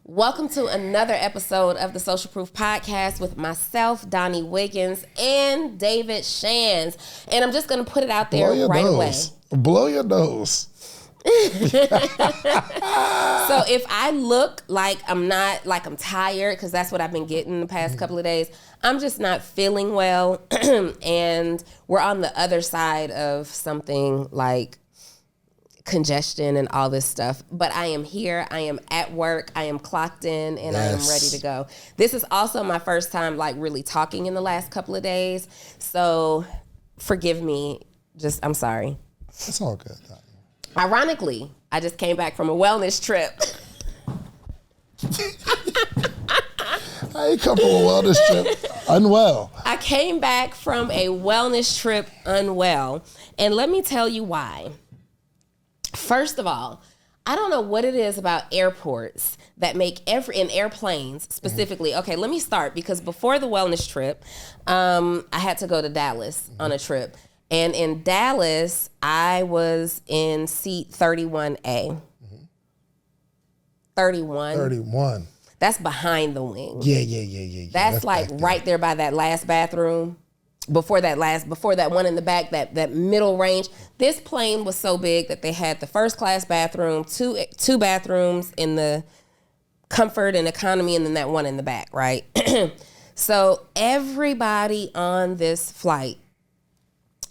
Welcome to another episode of the Social Proof Podcast with myself, Donnie Wiggins, and David Shands. And I'm just going to put it out there right away. Blow your nose. So if I look like I'm tired, because that's what I've been getting the past couple of days, I'm just not feeling well. And we're on the other side of something like congestion and all this stuff. But I am here. I am at work. I am clocked in, and I am ready to go. This is also my first time really talking in the last couple of days. So forgive me. I'm sorry. It's all good. Ironically, I just came back from a wellness trip. I ain't come from a wellness trip unwell. I came back from a wellness trip unwell. And let me tell you why. First of all, I don't know what it is about airports that make in airplanes specifically. Okay, let me start because before the wellness trip, I had to go to Dallas on a trip. And in Dallas, I was in seat 31A. 31. That's behind the wing. Yeah. That's like right there by that last bathroom. Before that one in the back, that middle range. This plane was so big that they had the first class bathroom, two bathrooms in the comfort and economy, and then that one in the back, right? So everybody on this flight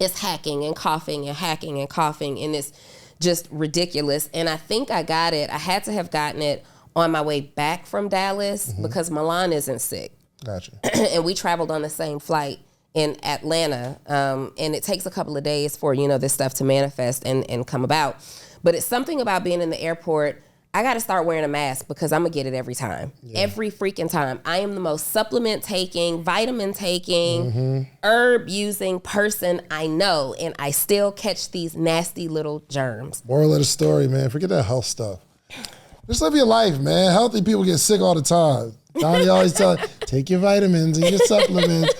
is hacking and coughing, and it's just ridiculous. And I think I got it. I had to have gotten it on my way back from Dallas because Milan isn't sick. Gotcha. And we traveled on the same flight in Atlanta, and it takes a couple of days for, this stuff to manifest and come about. But it's something about being in the airport. I got to start wearing a mask because I'm going to get it every time. Yeah. Every freaking time. I am the most supplement taking, vitamin taking, herb using person I know, and I still catch these nasty little germs. Moral of the story, man. Forget that health stuff. Just live your life, man. Healthy people get sick all the time. Donnie always tells, take your vitamins and your supplements.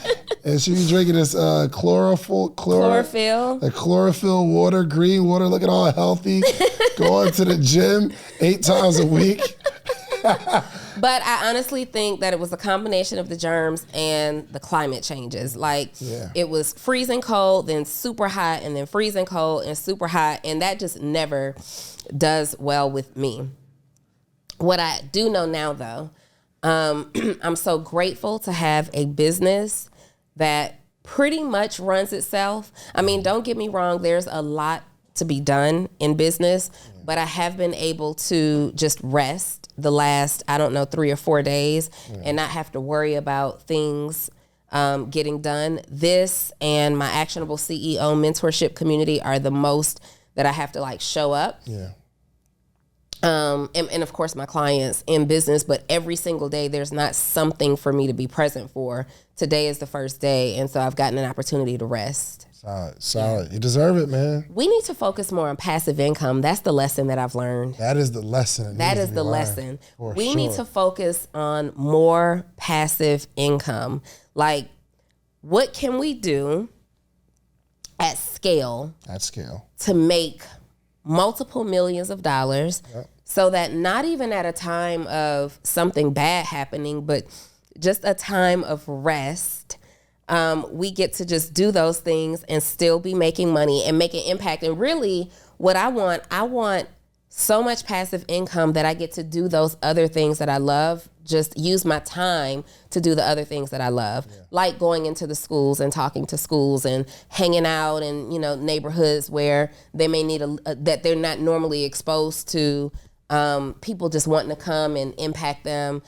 And she be drinking this chlorophyll water, green water, looking all healthy, going to the gym 8 times a week. But I honestly think that it was a combination of the germs and the climate changes. It was freezing cold, then super hot, and then freezing cold and super hot. And that just never does well with me. What I do know now, though, I'm so grateful to have a business that pretty much runs itself. I mean, don't get me wrong, there's a lot to be done in business, but I have been able to just rest the last, 3 or 4 days and not have to worry about things getting done. This and my Actionable CEO mentorship community are the most that I have to show up. Yeah. And of course my clients in business, but every single day there's not something for me to be present for. Today is the first day, and so I've gotten an opportunity to rest. Solid. You deserve it, man. We need to focus more on passive income. That's the lesson that I've learned. That is the lesson. That is the lesson. We need to focus on more passive income. What can we do at scale to make multiple millions of dollars, so that not even at a time of something bad happening, but just a time of rest, we get to just do those things and still be making money and make an impact. And really what I want so much passive income that I get to do those other things that I love, just use my time to do the other things that I love, like going into the schools and talking to schools and hanging out in, neighborhoods where they may need that they're not normally exposed to, people just wanting to come and impact them,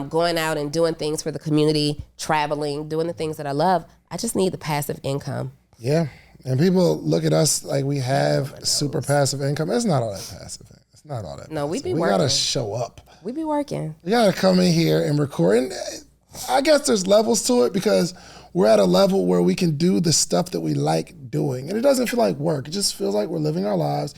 going out and doing things for the community, traveling, doing the things that I love. I just need the passive income. Yeah. And people look at us like we have super passive income. It's not all that passive. It's not all that. No, passive. we got to show up. We be working. We got to come in here and record. And I guess there's levels to it because we're at a level where we can do the stuff that we like doing. And it doesn't feel like work. It just feels like we're living our lives.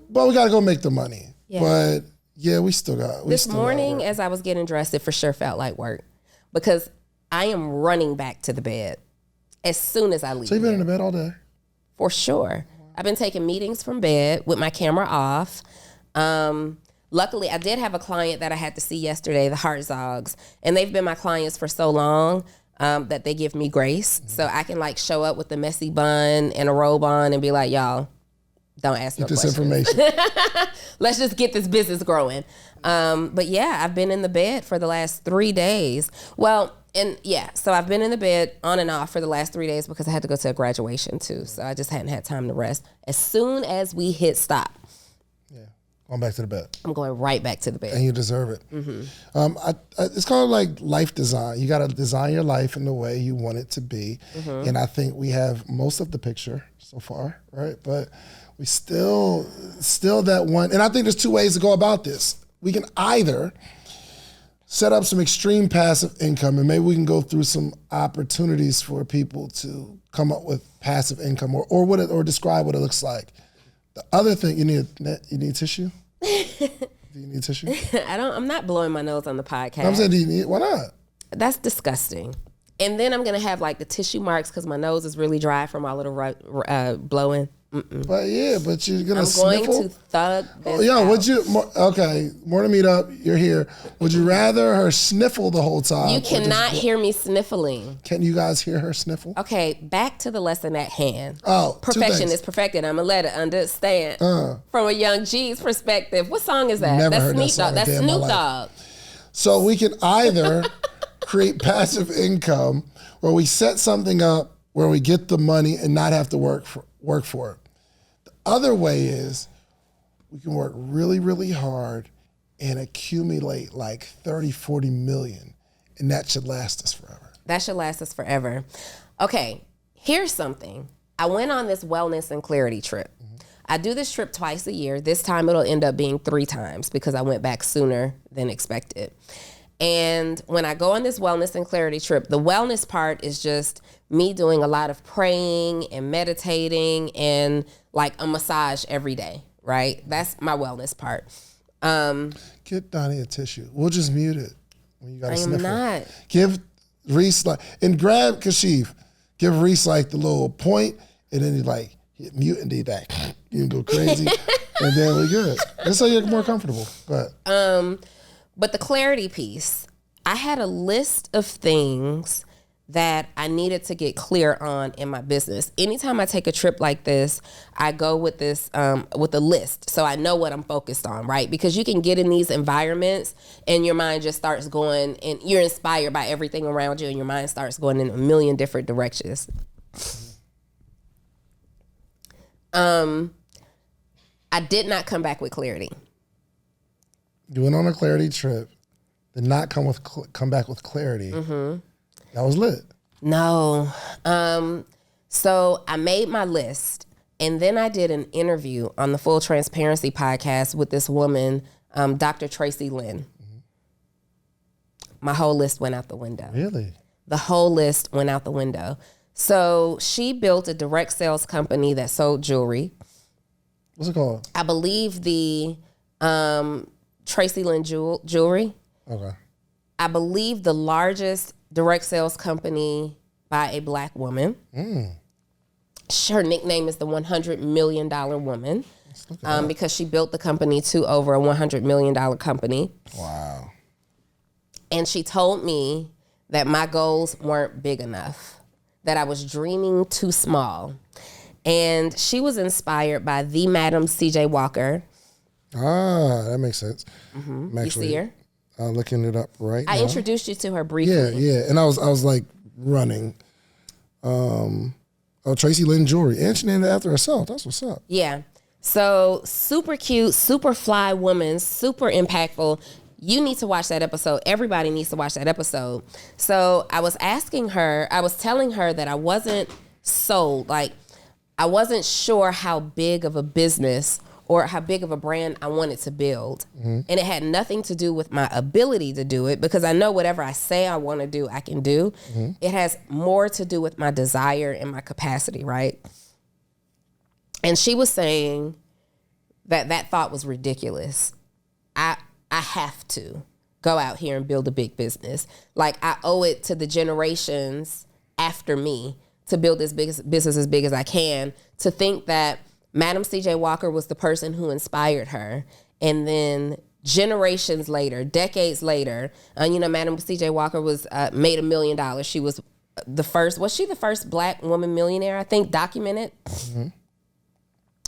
But we got to go make the money. Yeah. But yeah, we still got. This morning, as I was getting dressed, it for sure felt like work because I am running back to the bed as soon as I leave. So you've been in the bed all day? For sure. I've been taking meetings from bed with my camera off. luckily, I did have a client that I had to see yesterday, the Hartzogs, and they've been my clients for so long that they give me grace. So I can like show up with a messy bun and a robe on and be like, y'all, don't ask no questions. Information. Let's just get this business growing. But yeah, I've been in the bed for the last 3 days. Well, and yeah, so I've been in the bed on and off for the last 3 days because I had to go to a graduation too. So I just hadn't had time to rest. As soon as we hit stop, going back to the bed. I'm going right back to the bed. And you deserve it. Mm-hmm. It's called like life design. You got to design your life in the way you want it to be. Mm-hmm. And I think we have most of the picture so far, right? But we still that one. And I think there's 2 ways to go about this. We can either set up some extreme passive income, and maybe we can go through some opportunities for people to come up with passive income or describe what it looks like. The other thing, you need tissue? Do you need tissue? I'm not blowing my nose on the podcast. I'm saying, why not? That's disgusting. And then I'm going to have like the tissue marks because my nose is really dry from all of the blowing. Mm-mm. But you're going to sniffle? I'm going to thug this out. Would you, more to meet up, you're here. Would you rather her sniffle the whole time? You cannot hear me sniffling. Can you guys hear her sniffle? Okay, back to the lesson at hand. Oh, perfection is perfected. I'm going to let it understand. From a Young G's perspective, what song is that? Never heard that song. That's Snoop Dogg. So we can either create passive income where we set something up where we get the money and not have to work for it. The other way is we can work really, really hard and accumulate like 30, 40 million, and that should last us forever. That should last us forever. Okay, here's something. I went on this wellness and clarity trip. Mm-hmm. I do this trip twice a year. This time it'll end up being 3 times because I went back sooner than expected. And when I go on this wellness and clarity trip, the wellness part is just me doing a lot of praying and meditating and like a massage every day, right? That's my wellness part. Get Donnie a tissue. We'll just mute it when you got to sniffle. I am not. Give Reese and grab Kashif. Give Reese like the little point, and then you like hit mute and do that. You can go crazy, and then we're good. That's how you're more comfortable. But the clarity piece, I had a list of things that I needed to get clear on in my business. Anytime I take a trip like this, I go with this, with a list. So I know what I'm focused on, right? Because you can get in these environments and your mind just starts going and you're inspired by everything around you and your mind starts going in a million different directions. I did not come back with clarity. You went on a clarity trip, did not come back with clarity. Mm-hmm. That was lit. No. So I made my list, and then I did an interview on the Full Transparency podcast with this woman, Dr. Tracy Lynn. Mm-hmm. My whole list went out the window. Really? The whole list went out the window. So she built a direct sales company that sold jewelry. What's it called? I believe the Tracy Lynn Jewelry. Okay. I believe the largest direct sales company by a Black woman. Her nickname is the $100 million woman because she built the company to over a $100 million company. Wow. And she told me that my goals weren't big enough, that I was dreaming too small. And she was inspired by the Madam C.J. Walker. Ah, that makes sense. Mm-hmm. You see her? I'm looking it up right now. I introduced you to her briefly. Yeah. And I was like running. Tracy Lynn Jewelry. And she named it after herself. That's what's up. Yeah. So super cute, super fly woman, super impactful. You need to watch that episode. Everybody needs to watch that episode. So I was telling her that I wasn't sold. Like, I wasn't sure how big of a business or how big of a brand I wanted to build. Mm-hmm. And it had nothing to do with my ability to do it because I know whatever I say I want to do, I can do. Mm-hmm. It has more to do with my desire and my capacity, right? And she was saying that thought was ridiculous. I have to go out here and build a big business. Like, I owe it to the generations after me to build this business as big as I can, to think that Madam C.J. Walker was the person who inspired her, and then generations later, decades later, Madam C.J. Walker was made $1 million. She was she the first black woman millionaire, I think, documented?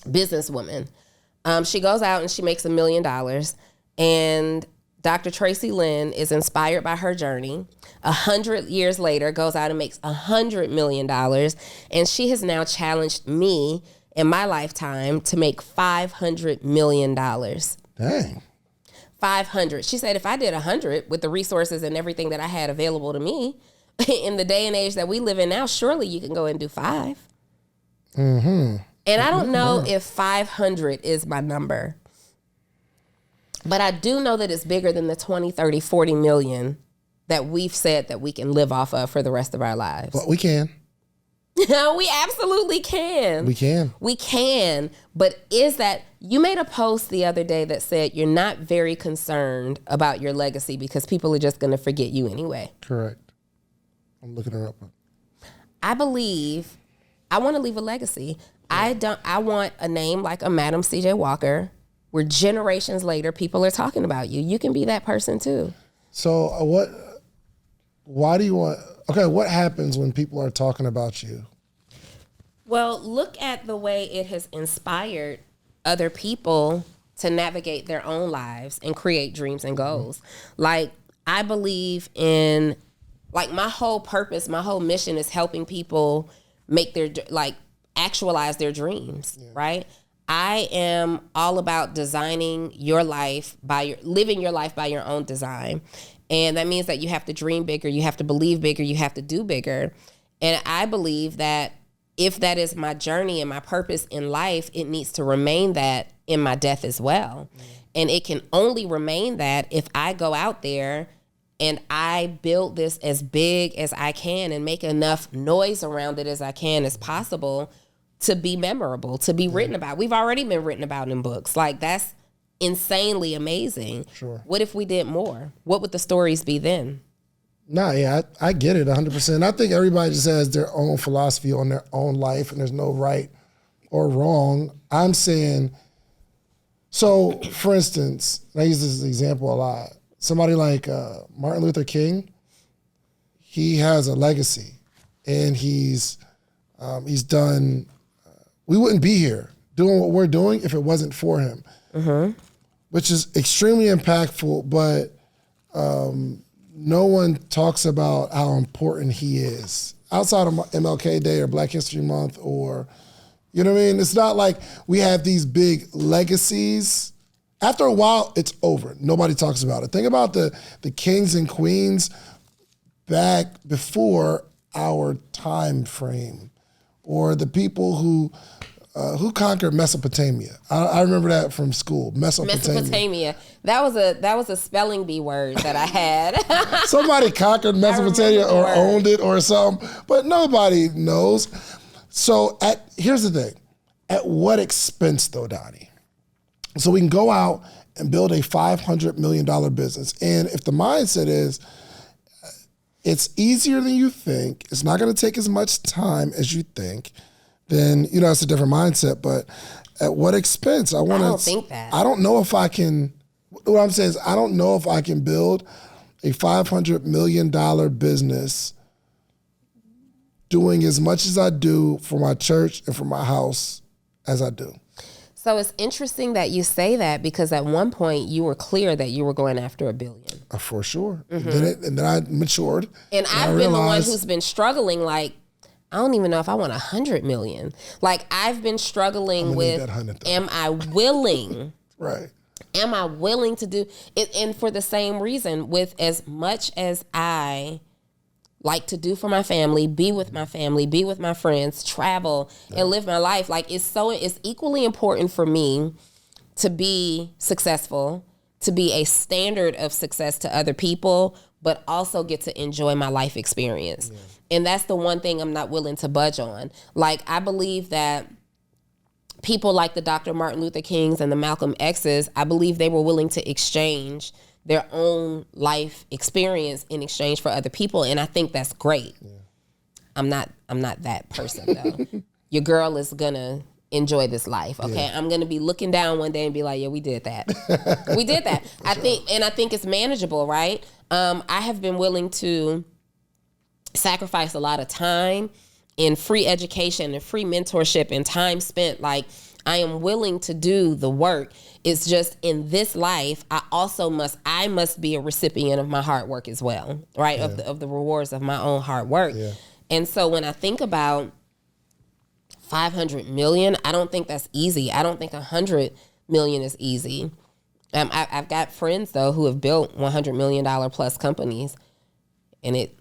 Businesswoman. She goes out and she makes $1 million. And Dr. Tracy Lynn is inspired by her journey. 100 years later, goes out and makes $100 million. And she has now challenged me in my lifetime to make $500 million. Dang. 500. She said if I did 100 with the resources and everything that I had available to me in the day and age that we live in now, surely you can go and do 5. Mm-hmm. And I don't know if 500 is my number, but I do know that it's bigger than the 20, 30, 40 million that we've said that we can live off of for the rest of our lives. Well, we can. We absolutely can. We can. But you made a post the other day that said you're not very concerned about your legacy because people are just going to forget you anyway. Correct. I'm looking her up. I believe I want to leave a legacy. Yeah. I want a name like a Madam C.J. Walker where generations later people are talking about you. You can be that person too. So why do you want... Okay, what happens when people are talking about you? Well, look at the way it has inspired other people to navigate their own lives and create dreams and goals. Mm-hmm. Like, I believe in, like, my whole purpose, my whole mission is helping people make actualize their dreams, right? I am all about designing your life living your life by your own design. And that means that you have to dream bigger, you have to believe bigger, you have to do bigger. And I believe that if that is my journey and my purpose in life, it needs to remain that in my death as well. Mm. And it can only remain that if I go out there and I build this as big as I can and make enough noise around it as I can as possible to be memorable, to be written about. We've already been written about in books. Like, that's insanely amazing. Sure. What if we did more? What would the stories be then? I get it 100%. I think everybody just has their own philosophy on their own life, and there's no right or wrong. I'm saying, so for instance, I use this example a lot. Somebody like Martin Luther King, he has a legacy, and he's done. We wouldn't be here doing what we're doing if it wasn't for him. Mm-hmm. Which is extremely impactful, but no one talks about how important he is. Outside of MLK Day or Black History Month or, you know what I mean? It's not like we have these big legacies. After a while, it's over. Nobody talks about it. Think about the kings and queens back before our time frame, or the people who conquered Mesopotamia. I remember that from school. Mesopotamia. That was a spelling bee word that I had. Somebody conquered Mesopotamia or owned it or something, but nobody knows. So here's the thing. At what expense though, Donnie? So we can go out and build a $500 million business. And if the mindset is, it's easier than you think, it's not going to take as much time as you think, then, it's a different mindset. But at what expense? I don't think that. I don't know if I can, what I'm saying is I don't know if I can build a $500 million business doing as much as I do for my church and for my house as I do. So it's interesting that you say that, because at one point you were clear that you were going after $1 billion. For sure. Mm-hmm. And then I matured. And I've been the one who's been struggling, like, I don't even know if I want 100 million. Like, I've been struggling with, am I willing? Right. Am I willing to do it? And for the same reason, with as much as I like to do for my family, be with my friends, travel, and live my life, like, it's equally important for me to be successful, to be a standard of success to other people, but also get to enjoy my life experience. Yeah. And that's the one thing I'm not willing to budge on. Like, I believe that people like the Dr. Martin Luther Kings and the Malcolm X's, I believe they were willing to exchange their own life experience in exchange for other people. And I think that's great. Yeah. I'm not that person though. Your girl is gonna enjoy this life. Okay. Yeah. I'm going to be looking down one day and be like, yeah, we did that. We did that. I think it's manageable, right? I have been willing to sacrifice a lot of time in free education and free mentorship and time spent. Like, I am willing to do the work. It's just in this life, I must be a recipient of my hard work as well, right? Yeah. Of the rewards of my own hard work. Yeah. And so when I think about 500 million, I don't think that's easy. I don't think 100 million is easy. I've got friends though who have built $100 million plus companies, and it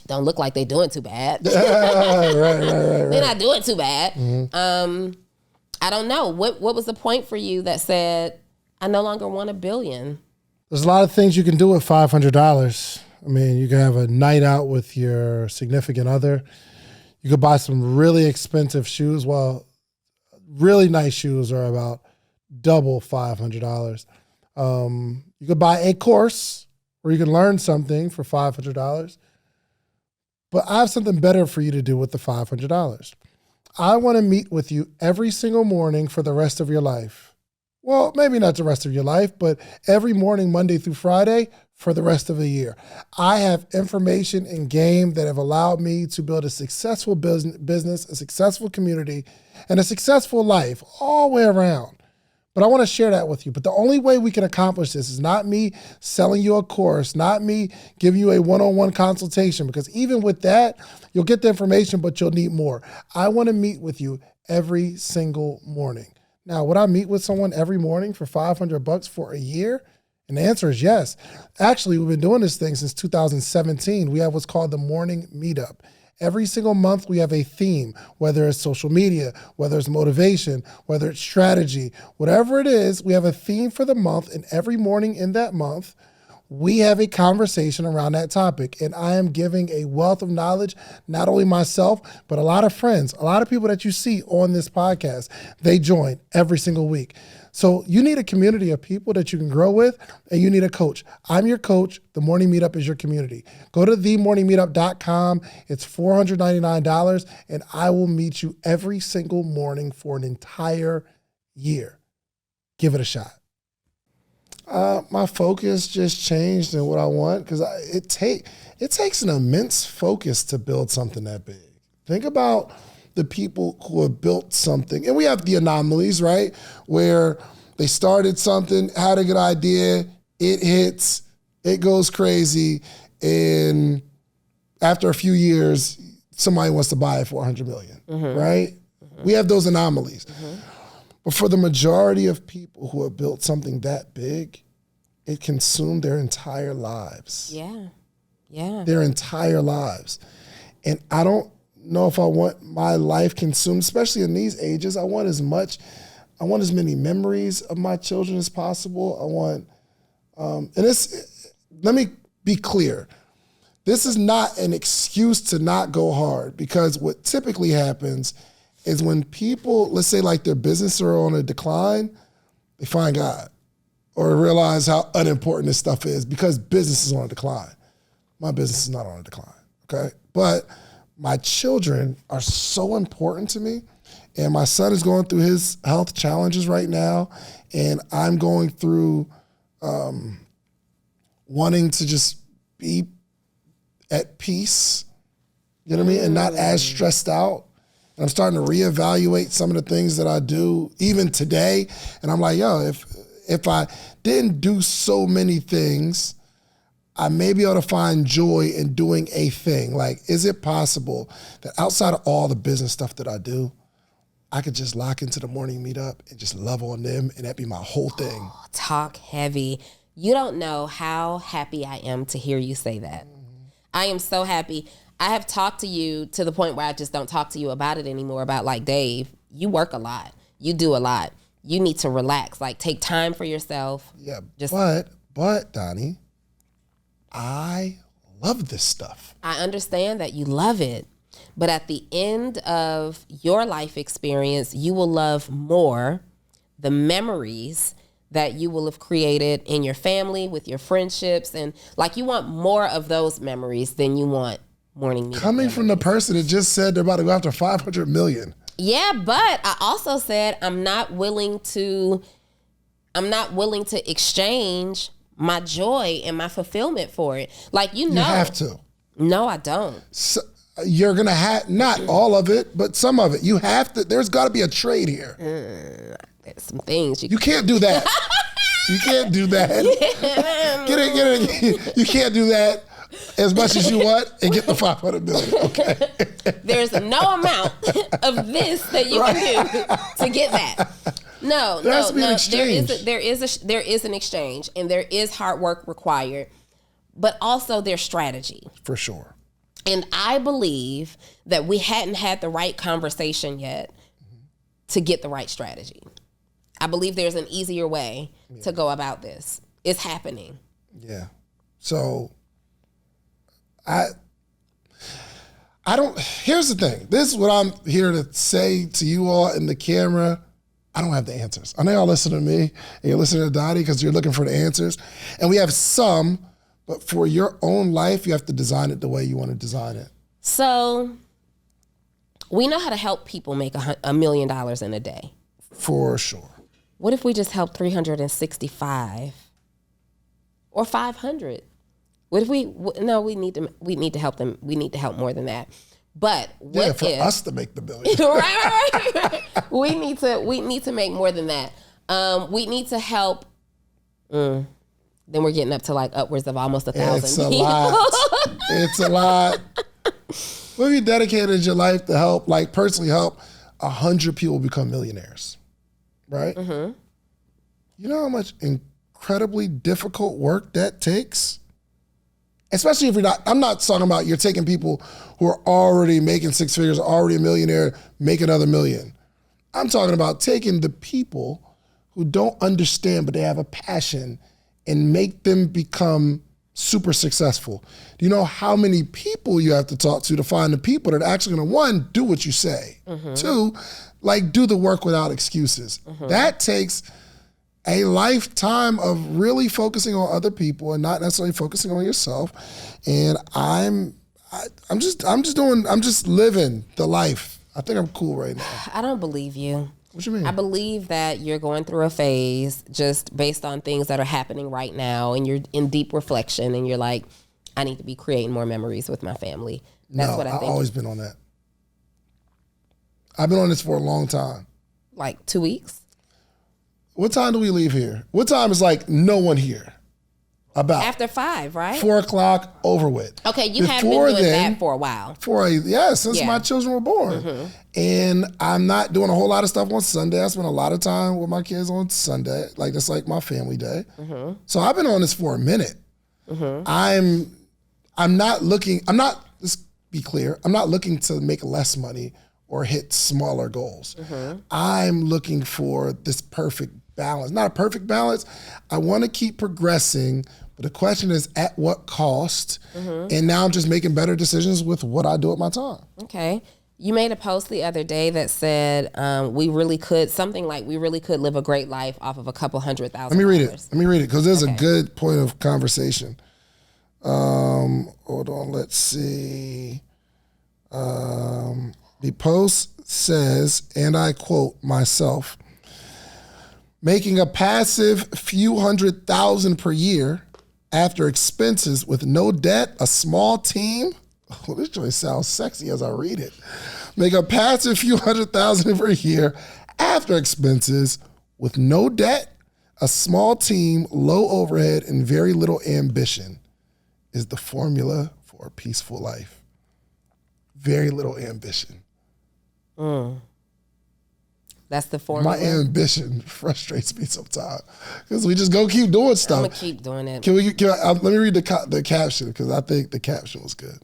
don't look like they're doing too bad. Right. They're not doing too bad. Mm-hmm. I don't know. What was the point for you that said, I no longer want $1 billion? There's a lot of things you can do with $500. I mean, you can have a night out with your significant other. You could buy some really expensive shoes. Well, really nice shoes are about double $500. You could buy a course where you can learn something for $500. But I have something better for you to do with the $500. I want to meet with you every single morning for the rest of your life. Well, maybe not the rest of your life, but every morning, Monday through Friday, for the rest of the year. I have information and game that have allowed me to build a successful business, a successful community, and a successful life all the way around. But I want to share that with you. But the only way we can accomplish this is not me selling you a course, not me giving you a one-on-one consultation, because even with that, you'll get the information, but you'll need more. I want to meet with you every single morning. Now, would I meet with someone every morning for $500 for a year? And the answer is yes. Actually, we've been doing this thing since 2017. We have what's called the morning meetup. Every single month we have a theme, whether it's social media, whether it's motivation, whether it's strategy, whatever it is, we have a theme for the month, and every morning in that month, we have a conversation around that topic. And I am giving a wealth of knowledge, not only myself, but a lot of friends, a lot of people that you see on this podcast, they join every single week. So you need a community of people that you can grow with, and you need a coach. I'm your coach. The Morning Meetup is your community. Go to themorningmeetup.com. It's $499, and I will meet you every single morning for an entire year. Give it a shot. My focus just changed in what I want, because it takes an immense focus to build something that big. Think about the people who have built something. And we have the anomalies, right? Where they started something, had a good idea, it hits, it goes crazy, and after a few years, somebody wants to buy it for $100 million, right? Mm-hmm. We have those anomalies. Mm-hmm. But for the majority of people who have built something that big, it consumed their entire lives. Yeah, yeah. Their entire lives. And I don't know if I want my life consumed, especially in these ages. I want as many memories of my children as possible. I want, let me be clear. This is not an excuse to not go hard, because what typically happens is when people, let's say like their business are on a decline, they find God or realize how unimportant this stuff is, because business is on a decline. My business is not on a decline, okay? But my children are so important to me, and my son is going through his health challenges right now, and I'm going through wanting to just be at peace, you know what I mean, and not as stressed out. And I'm starting to reevaluate some of the things that I do, even today, and I'm like, yo, if I didn't do so many things, I may be able to find joy in doing a thing. Like, is it possible that outside of all the business stuff that I do, I could just lock into the morning meetup and just love on them, and that be my whole thing? Oh, talk heavy. You don't know how happy I am to hear you say that. Mm-hmm. I am so happy. I have talked to you to the point where I just don't talk to you about it anymore, about like, Dave, you work a lot. You do a lot. You need to relax. Like, take time for yourself. Yeah, but Donnie, I love this stuff. I understand that you love it, but at the end of your life experience, you will love more the memories that you will have created in your family, with your friendships, and like, you want more of those memories than you want morning meetup coming memories. From the person that just said they're about to go after 500 million. Yeah, but I also said I'm not willing to exchange my joy and my fulfillment for it. Like, you have to. No, I don't. So, you're going to have, not all of it, but some of it. You have to, there's got to be a trade here. There's some things you can't do that. You can't do that. Get it. You can't do that as much as you want and get the $500 million. Okay. There's no amount of this that you can do to get that. No. There is an exchange, and there is hard work required, but also there's strategy. For sure. And I believe that we hadn't had the right conversation yet to get the right strategy. I believe there's an easier way to go about this. It's happening. Yeah. So I don't, here's the thing. This is what I'm here to say to you all in the camera. I don't have the answers. I know y'all listen to me and you're listening to Dottie because you're looking for the answers. And we have some, but for your own life, you have to design it the way you want to design it. So we know how to help people make $1 million in a day. For sure. What if we just help 365 or 500? What if we need to help them. We need to help more than that. But what for us to make the billion. right. We need to make more than that. We need to help. Then we're getting up to like upwards of almost 1,000 It's people. A lot. It's a lot. What if you dedicated your life to help, like personally help 100 people become millionaires? Right? Mm-hmm. You know how much incredibly difficult work that takes? Especially if I'm not talking about you're taking people who are already making six figures, already a millionaire, make another million. I'm talking about taking the people who don't understand, but they have a passion, and make them become super successful. Do you know how many people you have to talk to find the people that are actually gonna, one, do what you say, two, like do the work without excuses. That takes a lifetime of really focusing on other people and not necessarily focusing on yourself. And I'm just living the life. I think I'm cool right now. I don't believe you. What you mean? I believe that you're going through a phase just based on things that are happening right now, and you're in deep reflection, and you're like, I need to be creating more memories with my family. That's what I think. I've always been on that. I've been on this for a long time. Like 2 weeks? What time do we leave here? What time is like no one here? About after 5, right? 4 o'clock, over with. Okay, you have been doing that for a while. Since my children were born. And I'm not doing a whole lot of stuff on Sunday. I spend a lot of time with my kids on Sunday. Like, that's like my family day. So I've been on this for a minute. I'm not, let's be clear, I'm not looking to make less money or hit smaller goals. I'm looking for this perfect balance. Not a perfect balance. I want to keep progressing, but the question is at what cost? And now I'm just making better decisions with what I do with my time. Okay. You made a post the other day that said we really could live a great life off of a couple $100,000. Let me read it because there's a good point of conversation. Hold on, let's see. The post says, and I quote myself, making a passive few $100,000 per year after expenses with no debt, a small team. Oh, this joint sounds sexy as I read it. Make a passive few $100,000 per year after expenses with no debt, a small team, low overhead, and very little ambition is the formula for a peaceful life. Very little ambition. That's the formula. My ambition frustrates me sometimes because we just go keep doing stuff. I'm gonna keep doing it. Let me read the caption because I think the caption was good.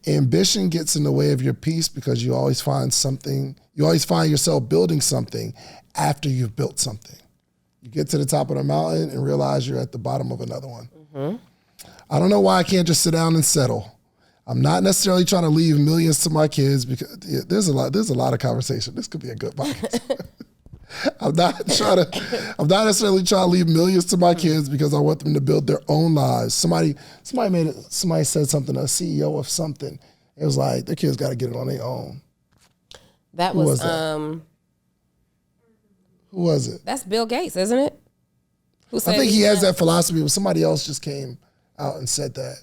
Ambition gets in the way of your peace because you always find yourself building something after you've built something. You get to the top of the mountain and realize you're at the bottom of another one. I don't know why I can't just sit down and settle. I'm not necessarily trying to leave millions to my kids because there's a lot of conversation. This could be a good podcast. I'm not necessarily trying to leave millions to my kids because I want them to build their own lives. Somebody said something, a CEO of something. It was like, their kids got to get it on their own. That Who was Who was it? That's Bill Gates, isn't it? Who said I think he has that philosophy, but somebody else just came out and said that.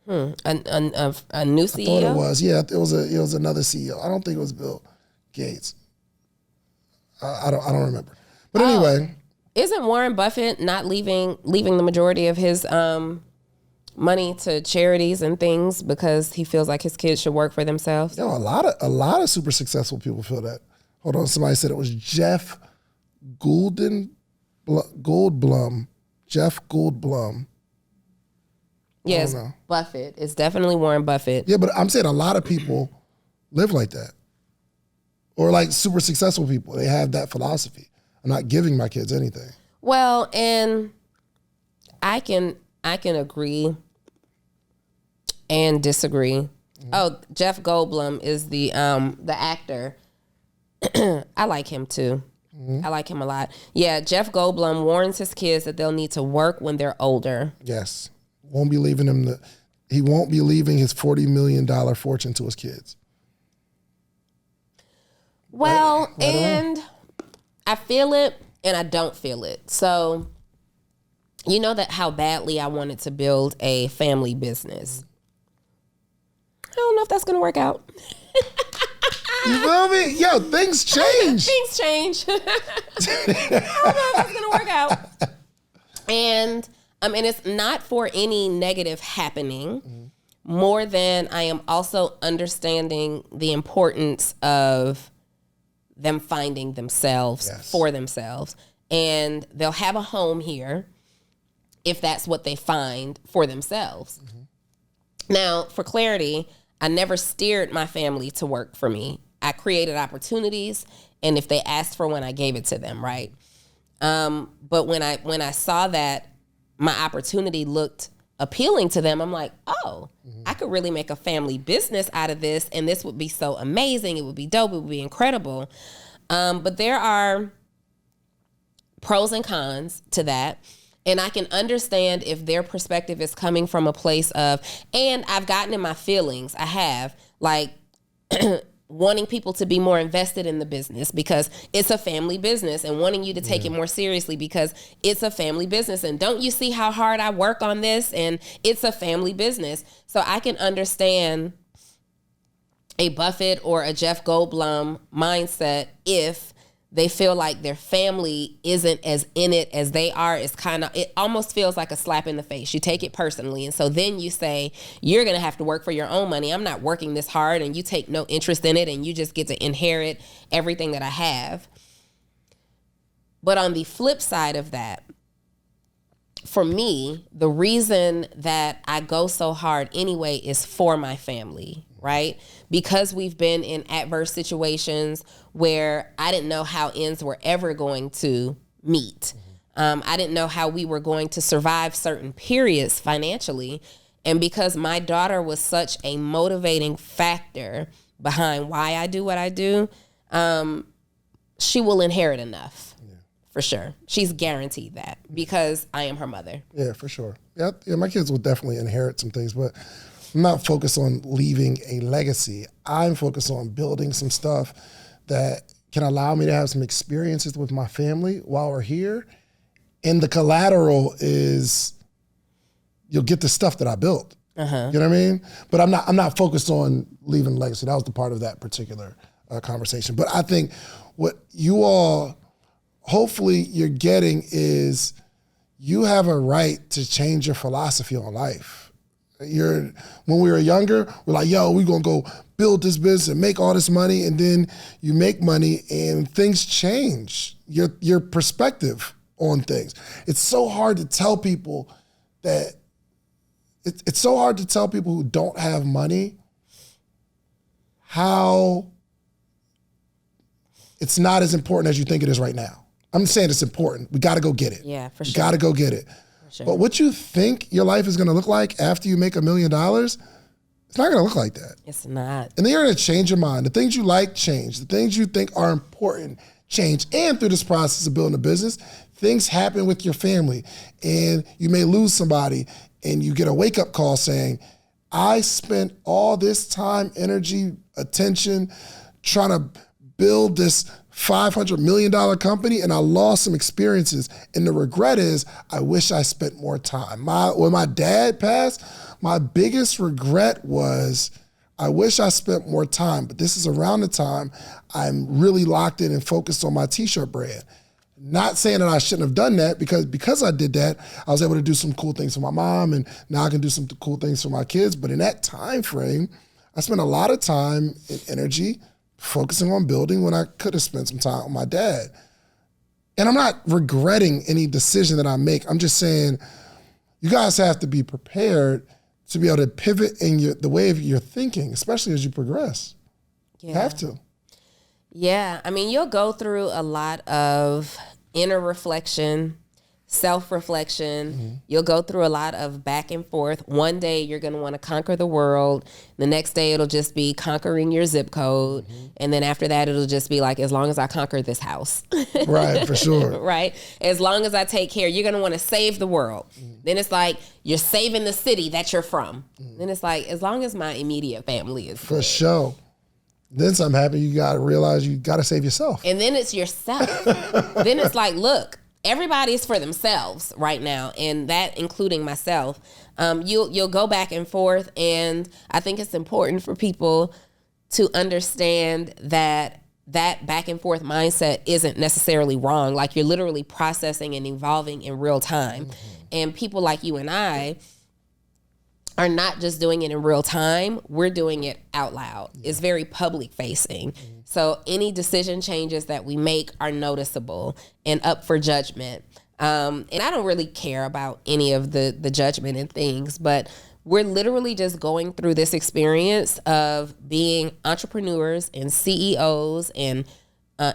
A new CEO? I thought it was. Yeah, it was another CEO. I don't think it was Bill Gates. I don't remember. But anyway, isn't Warren Buffett not leaving the majority of his money to charities and things because he feels like his kids should work for themselves? a lot of super successful people feel that. Hold on, somebody said it was Jeff Goldblum. Jeff Goldblum. Yes, Buffett. It's definitely Warren Buffett. Yeah, but I'm saying a lot of people live like that. Or like super successful people. They have that philosophy. I'm not giving my kids anything. Well, and I can agree and disagree. Mm-hmm. Oh, Jeff Goldblum is the actor. I like him too. Mm-hmm. I like him a lot. Yeah, Jeff Goldblum warns his kids that they'll need to work when they're older. Yes. Won't be leaving he won't be leaving his $40 million fortune to his kids. Well, and I feel it and I don't feel it. So, you know that how badly I wanted to build a family business. I don't know if that's going to work out. You feel me? Yo, things change. Things change. I don't know if that's going to work out. And it's not for any negative happening, more than I am also understanding the importance of them finding themselves for themselves. And they'll have a home here if that's what they find for themselves. Mm-hmm. Now, for clarity, I never steered my family to work for me. I created opportunities, and if they asked for one, I gave it to them, right? But when I saw that my opportunity looked appealing to them, I'm like, I could really make a family business out of this, and this would be so amazing. It would be dope. It would be incredible. But there are pros and cons to that. And I can understand if their perspective is coming from a place of, and I've gotten in my feelings, I have, like, wanting people to be more invested in the business because it's a family business, and wanting you to take it more seriously because it's a family business. And don't you see how hard I work on this? And it's a family business. So I can understand a Buffett or a Jeff Goldblum mindset if they feel like their family isn't as in it as they are. It almost feels like a slap in the face. You take it personally. And so then you say, you're going to have to work for your own money. I'm not working this hard, and you take no interest in it, and you just get to inherit everything that I have. But on the flip side of that, for me, the reason that I go so hard anyway is for my family, right? Because we've been in adverse situations where I didn't know how ends were ever going to meet. I didn't know how we were going to survive certain periods financially. And because my daughter was such a motivating factor behind why I do what I do, she will inherit enough. For sure. She's guaranteed that because I am her mother. Yeah, for sure. Yeah, my kids will definitely inherit some things, but I'm not focused on leaving a legacy. I'm focused on building some stuff that can allow me to have some experiences with my family while we're here. And the collateral is you'll get the stuff that I built. You know what I mean? But I'm not focused on leaving a legacy. That was the part of that particular conversation. But I think what you all hopefully you're getting is you have a right to change your philosophy on life. When we were younger, we're like, yo, we're going to go build this business and make all this money. And then you make money and things change, your perspective on things. It's so hard to tell people that, it's so hard to tell people who don't have money how it's not as important as you think it is right now. I'm saying it's important. We got to go get it. Yeah, for sure. We got to go get it. Sure. But what you think your life is going to look like after you make $1 million, it's not going to look like that. It's not. And then you're going to change your mind. The things you like change. The things you think are important change. And through this process of building a business, things happen with your family. And you may lose somebody and you get a wake-up call saying, I spent all this time, energy, attention trying to build this $500 million company, and I lost some experiences. And the regret is, I wish I spent more time. When my dad passed, my biggest regret was, I wish I spent more time. But this is around the time I'm really locked in and focused on my t-shirt brand. Not saying that I shouldn't have done that, because I did that, I was able to do some cool things for my mom, and now I can do some cool things for my kids. But in that time frame, I spent a lot of time and energy focusing on building when I could have spent some time with my dad. And I'm not regretting any decision that I make. I'm just saying you guys have to be prepared to be able to pivot in the way of your thinking, especially as you progress. Yeah. You have to. Yeah. I mean, you'll go through a lot of inner reflection, self-reflection. Mm-hmm. You'll go through a lot of back and forth. One day you're going to want to conquer the world. The next day it'll just be conquering your zip code. Mm-hmm. And then after that, it'll just be like, as long as I conquer this house. Right, for sure. Right? As long as I take care, you're going to want to save the world. Mm-hmm. Then it's like, you're saving the city that you're from. Mm-hmm. Then it's like, as long as my immediate family is for good. Sure. Then something happens, you got to realize you got to save yourself. And then it's yourself. Then it's like, look, everybody's for themselves right now, and that including myself. You'll go back and forth, and I think it's important for people to understand that back and forth mindset isn't necessarily wrong. Like, you're literally processing and evolving in real time. Mm-hmm. And people like you and I are not just doing it in real time, we're doing it out loud. Yeah. It's very public facing. Mm-hmm. So any decision changes that we make are noticeable and up for judgment. And I don't really care about any of the judgment and things, but we're literally just going through this experience of being entrepreneurs and CEOs and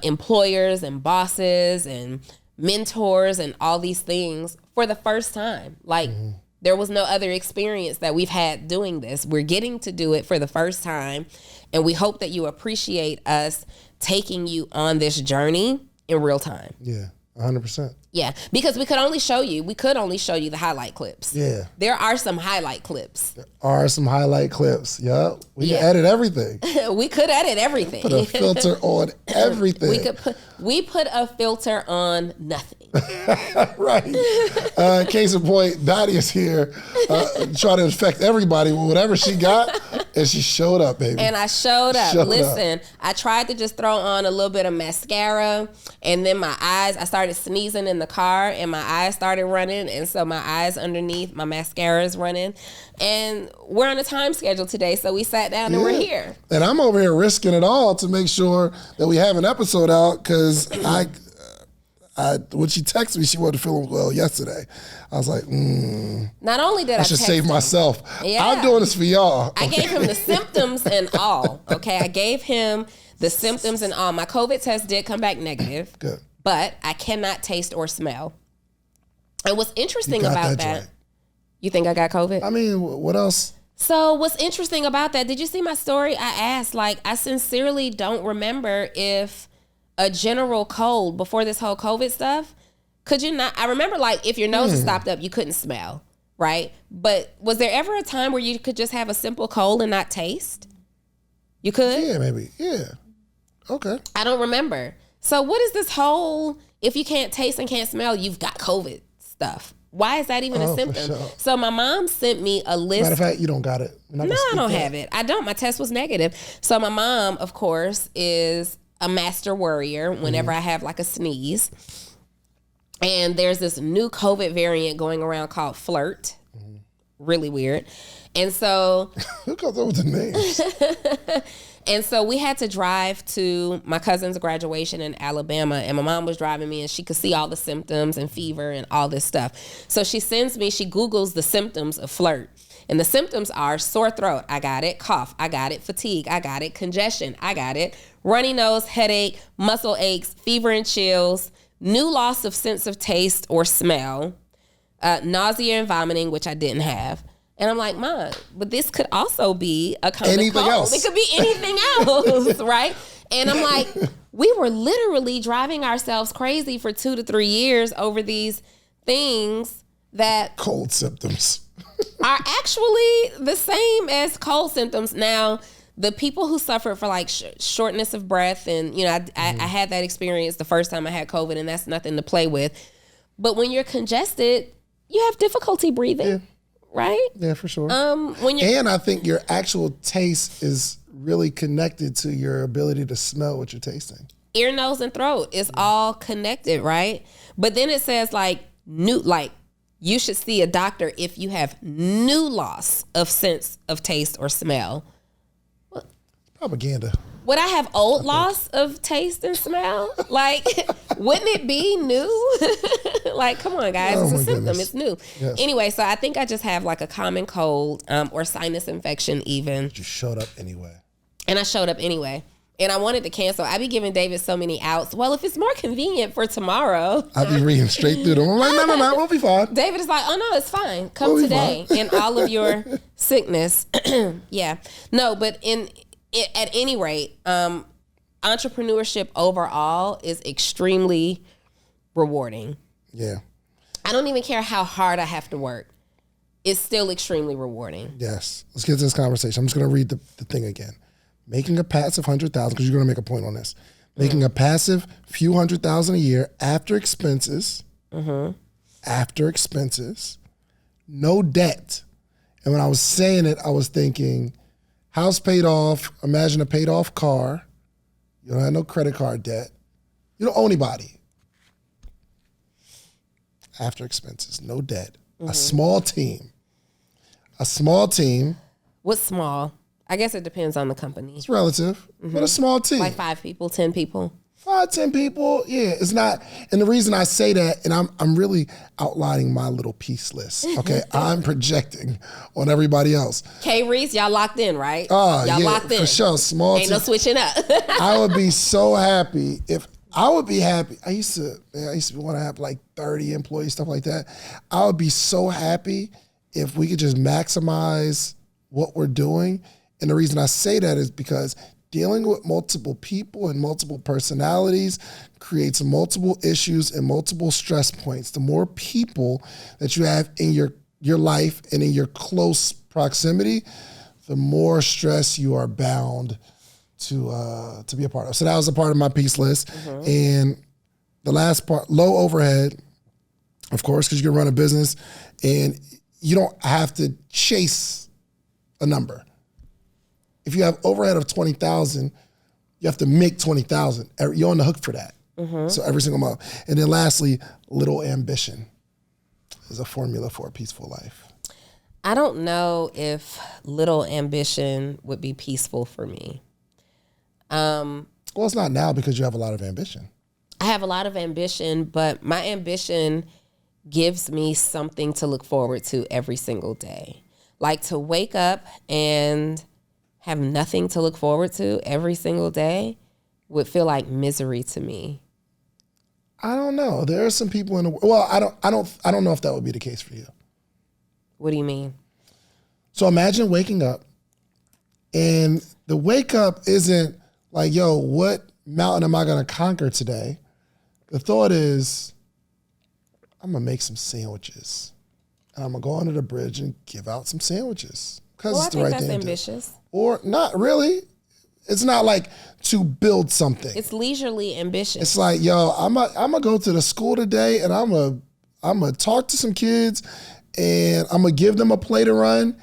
employers and bosses and mentors and all these things for the first time. Like, mm-hmm. There was no other experience that we've had doing this. We're getting to do it for the first time, and we hope that you appreciate us taking you on this journey in real time. Yeah, 100%. Yeah, because we could only show you the highlight clips. Yeah. There are some highlight clips. Yeah. We can edit everything. We could edit everything. Put a filter on everything. We put a filter on nothing. Right. Case in point, Dottie is here trying to affect everybody with whatever she got, and she showed up, baby. And I showed up. Listen, I tried to just throw on a little bit of mascara, and then my eyes, I started sneezing in the car, and my eyes started running, and so my eyes underneath my mascara is running. And we're on a time schedule today, so we sat down and we're here. And I'm over here risking it all to make sure that we have an episode out, because when she texted me, she wasn't feeling well yesterday. I was like, Not only did I should save myself. Yeah. I'm doing this for y'all. I gave him the symptoms and all. Okay, I gave him the symptoms and all. My COVID test did come back negative. Good. But I cannot taste or smell. And what's interesting about that, you think I got COVID? I mean, what else? So what's interesting about that, did you see my story? I asked, I sincerely don't remember if a general cold before this whole COVID stuff, could you not? I remember, if your nose is stopped up, you couldn't smell, right? But was there ever a time where you could just have a simple cold and not taste? You could? Yeah, maybe. Yeah. Okay. I don't remember. So what is this whole, if you can't taste and can't smell, you've got COVID stuff? Why is that even a symptom? Sure. So my mom sent me a list. Matter of fact, you don't got it. No, I don't have it. I don't. My test was negative. So my mom, of course, is a master worrier whenever I have a sneeze. And there's this new COVID variant going around called Flirt. Mm-hmm. Really weird. And so who comes up with the names? And so we had to drive to my cousin's graduation in Alabama, and my mom was driving me, and she could see all the symptoms and fever and all this stuff. So she Googles the symptoms of Flirt. And the symptoms are sore throat, I got it, cough, I got it, fatigue, I got it, congestion, I got it, runny nose, headache, muscle aches, fever and chills, new loss of sense of taste or smell, nausea and vomiting, which I didn't have. And I'm like, Mom, but this could also be a common anything cold. Else. It could be anything else, right? And I'm like, we were literally driving ourselves crazy for 2 to 3 years over these things that cold symptoms are actually the same as cold symptoms. Now, the people who suffered for like shortness of breath, and I had that experience the first time I had COVID, and that's nothing to play with. But when you're congested, you have difficulty breathing, right? Yeah, for sure. And I think your actual taste is really connected to your ability to smell what you're tasting. Ear, nose, and throat is all connected, right? But then it says you should see a doctor if you have new loss of sense of taste or smell. Propaganda. Would I have old loss of taste and smell? Like, wouldn't it be new? Like, come on, guys. It's a symptom. It's new. Yes. Anyway, so I think I just have like a common cold or sinus infection even. You showed up anyway. And I showed up anyway. And I wanted to cancel. I be giving David so many outs. Well, if it's more convenient for tomorrow. I be reading straight through them. I'm like, no, we'll be fine. David is like, oh, no, it's fine. Come today in all of your sickness. Yeah. No, but at any rate, entrepreneurship overall is extremely rewarding. Yeah. I don't even care how hard I have to work. It's still extremely rewarding. Yes. Let's get to this conversation. I'm just going to read the thing again. Making a passive 100,000, because you're going to make a point on this. Making a passive few 100,000 a year after expenses. After expenses. No debt. And when I was saying it, I was thinking, house paid off. Imagine a paid off car. You don't have no credit card debt. You don't owe anybody. After expenses, no debt. A small team. What's small? I guess it depends on the company. It's relative, but a small team. Like 5 people, 10 people. 5, 10 people. Yeah, it's not. And the reason I say that, and I'm really outlining my little piece list. Okay, I'm projecting on everybody else. K-Reese, y'all locked in, right? Y'all locked in. For sure. Small Ain't no switching up. I would be so happy if I would be happy. I used to want to have like 30 employees, stuff like that. I would be so happy if we could just maximize what we're doing. And the reason I say that is because dealing with multiple people and multiple personalities creates multiple issues and multiple stress points. The more people that you have in your life and in your close proximity, the more stress you are bound to be a part of. So that was a part of my piece list. And the last part, low overhead, of course, because you can run a business and you don't have to chase a number. If you have overhead of 20,000, you have to make 20,000. You're on the hook for that. So every single month. And then lastly, little ambition is a formula for a peaceful life. I don't know if little ambition would be peaceful for me. Well, it's not now because you have a lot of ambition. I have a lot of ambition, but my ambition gives me something to look forward to every single day. Like to wake up and have nothing to look forward to every single day would feel like misery to me. I don't know. There are some people in the world. Well, I don't know if that would be the case for you. What do you mean? So imagine waking up, and the wake up isn't like, yo, what mountain am I going to conquer today? The thought is, I'm going to make some sandwiches. And I'm going to go under the bridge and give out some sandwiches. Because it's the right thing to do. That's ambitious. Or not really. It's not like to build something. It's leisurely ambitious. It's like, yo, I'm gonna go to the school today and I'm gonna talk to some kids and I'm gonna give them a play to run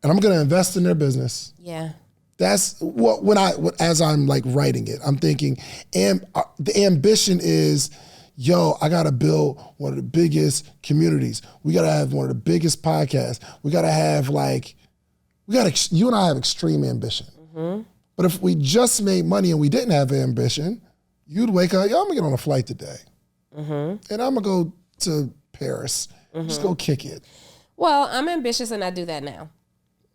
and I'm gonna invest in their business. Yeah. That's as I'm like writing it, I'm thinking, and the ambition is, yo, I gotta build one of the biggest communities. We gotta have one of the biggest podcasts. We gotta have you and I have extreme ambition. But if we just made money and we didn't have ambition, you'd wake up, yo, I'm gonna get on a flight today. And I'm gonna go to Paris. Just go kick it. Well, I'm ambitious and I do that now.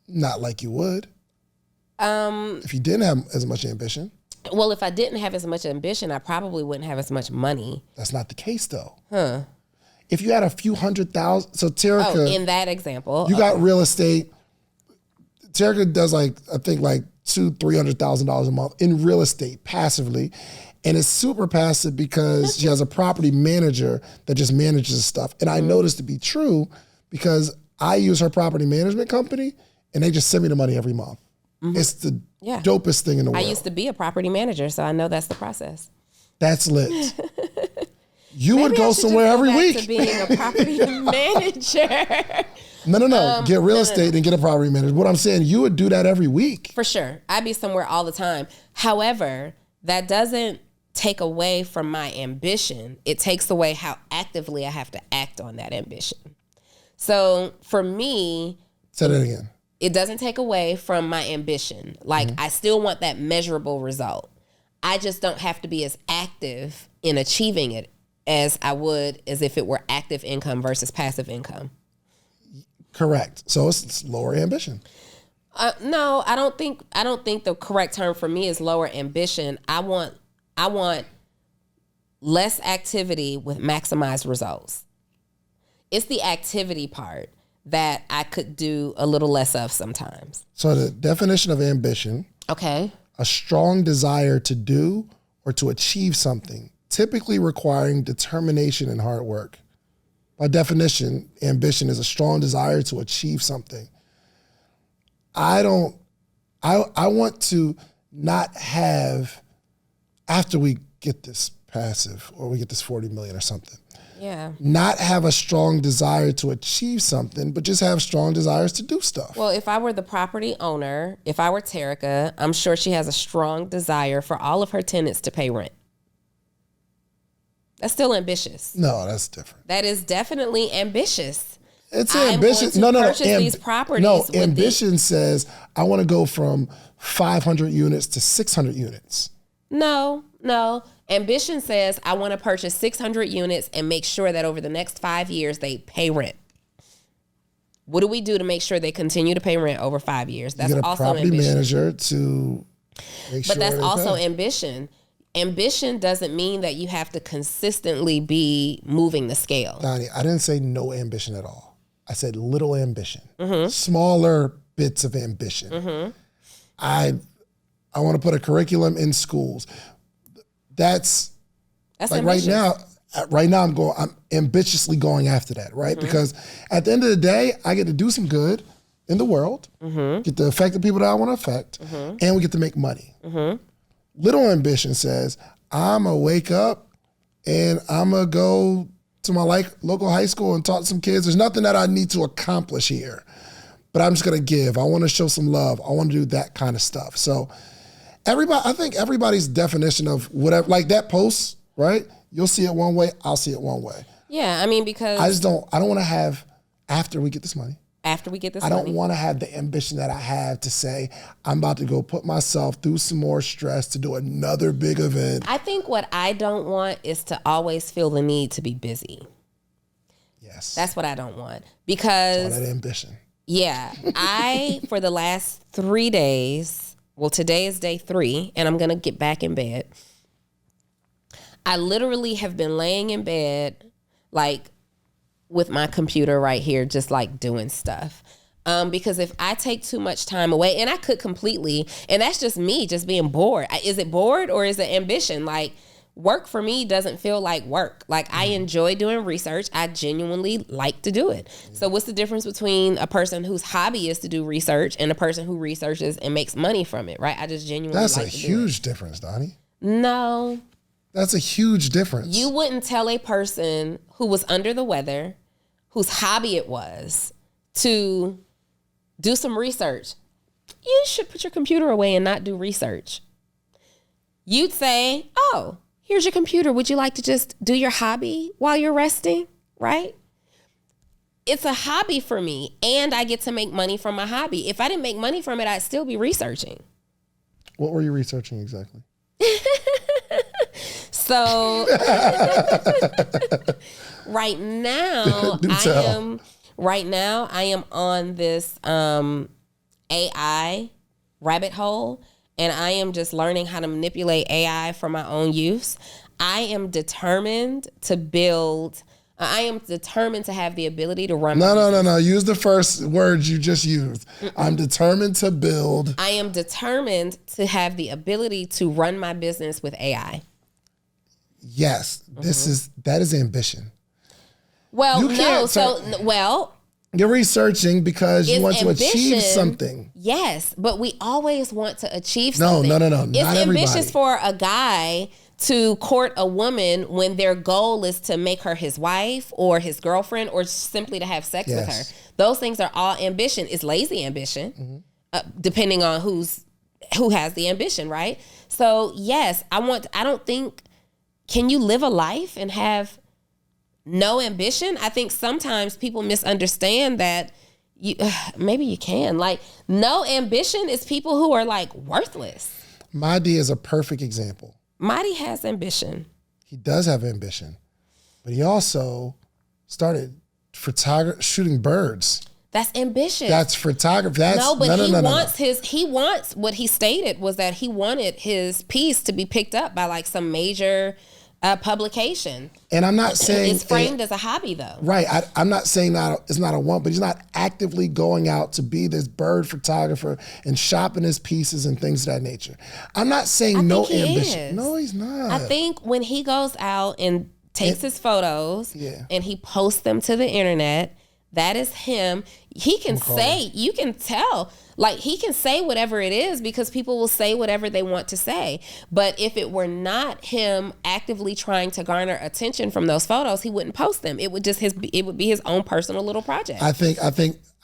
Not like you would. If you didn't have as much ambition. Well, if I didn't have as much ambition, I probably wouldn't have as much money. That's not the case though. If you had a few 100,000, so Terica. In that example. You got real estate. Terica does I think $200,000-$300,000 a month in real estate passively. And it's super passive because she has a property manager that just manages stuff. And I know this to be true because I use her property management company and they just send me the money every month. It's the dopest thing in the world. I used to be a property manager, so I know that's the process. That's lit. You would go somewhere every week. To being a property manager. No. Get real estate and get a property manager. What I'm saying, you would do that every week. For sure. I'd be somewhere all the time. However, that doesn't take away from my ambition. It takes away how actively I have to act on that ambition. So for me... Say that again. It doesn't take away from my ambition. Like, I still want that measurable result. I just don't have to be as active in achieving it as I would as if it were active income versus passive income. Correct. So it's lower ambition. No, I don't think the correct term for me is lower ambition. I want less activity with maximized results. It's the activity part that I could do a little less of sometimes. So the definition of ambition. Okay. A strong desire to do or to achieve something, typically requiring determination and hard work. By definition, ambition is a strong desire to achieve something. I want to not have, after we get this passive or we get this 40 million or something, not have a strong desire to achieve something, but just have strong desires to do stuff. Well, if I were the property owner, if I were Terica, I'm sure she has a strong desire for all of her tenants to pay rent. That's still ambitious. No, that's different. That is definitely ambitious. It's ambitious. No. These properties. No, ambition says I want to go from 500 units to 600 units. No. Ambition says I want to purchase 600 units and make sure that over the next 5 years they pay rent. What do we do to make sure they continue to pay rent over 5 years? That's also ambition. You get a property manager to make sure. But that's also ambition. Ambition doesn't mean that you have to consistently be moving the scale. Donnie, I didn't say no ambition at all. I said little ambition, smaller bits of ambition. I want to put a curriculum in schools. That's like ambitious. Right now I'm ambitiously going after that, right? Because at the end of the day, I get to do some good in the world, get to affect the people that I want to affect, and we get to make money. Little ambition says, I'm going to wake up and I'm going to go to my local high school and talk to some kids. There's nothing that I need to accomplish here, but I'm just going to give. I want to show some love. I want to do that kind of stuff. So I think everybody's definition of whatever, like that post, right? You'll see it one way, I'll see it one way. Yeah, I mean, because I don't want to have, after we get this money, I don't want to have the ambition that I have to say, I'm about to go put myself through some more stress to do another big event. I think what I don't want is to always feel the need to be busy. Yes. That's what I don't want. Because all that ambition. Yeah. For the last 3 days, well, today is day 3, and I'm going to get back in bed. I literally have been laying in bed, like, with my computer right here, just like doing stuff. Because if I take too much time away, and I could completely, and that's just me just being bored. Is it bored or is it ambition? Like, work for me doesn't feel like work. Like, I enjoy doing research. I genuinely like to do it. So what's the difference between a person whose hobby is to do research and a person who researches and makes money from it, right? I just genuinely like to do it. That's a huge difference, Donnie. No. That's a huge difference. You wouldn't tell a person who was under the weather, whose hobby it was, to do some research. You should put your computer away and not do research. You'd say, oh, here's your computer. Would you like to just do your hobby while you're resting? Right? It's a hobby for me, and I get to make money from my hobby. If I didn't make money from it, I'd still be researching. What were you researching exactly? So right now I am on this AI rabbit hole, and I am just learning how to manipulate AI for my own use. I am determined to build. I am determined to have the ability to run. No. Use the first words you just used. I'm determined to build. I am determined to have the ability to run my business with AI. Yes, that is ambition. Well, You're researching because you want to achieve something. Yes, but we always want to achieve something. No. It's not ambitious everybody. for a guy to court a woman when their goal is to make her his wife or his girlfriend or simply to have sex with her. Those things are all ambition. It's lazy ambition, depending on who has the ambition, right? So yes, I don't think, can you live a life and have no ambition? I think sometimes people misunderstand that maybe you can. Like, no ambition is people who are like worthless. Mahdi is a perfect example. Mahdi has ambition. He does have ambition, but he also started shooting birds. That's ambitious. That's photography. He wants what he stated was that he wanted his piece to be picked up by like some major publication. And I'm not saying it's framed as a hobby though. Right. I'm not saying that it's not a want, but he's not actively going out to be this bird photographer and shopping his pieces and things of that nature. I'm not saying no ambition. No, he's not. I think when he goes out and takes his photos and he posts them to the internet, that is him. He can say, you can tell, like he can say whatever it is because people will say whatever they want to say. But if it were not him actively trying to garner attention from those photos, he wouldn't post them. It would be his own personal little project. I think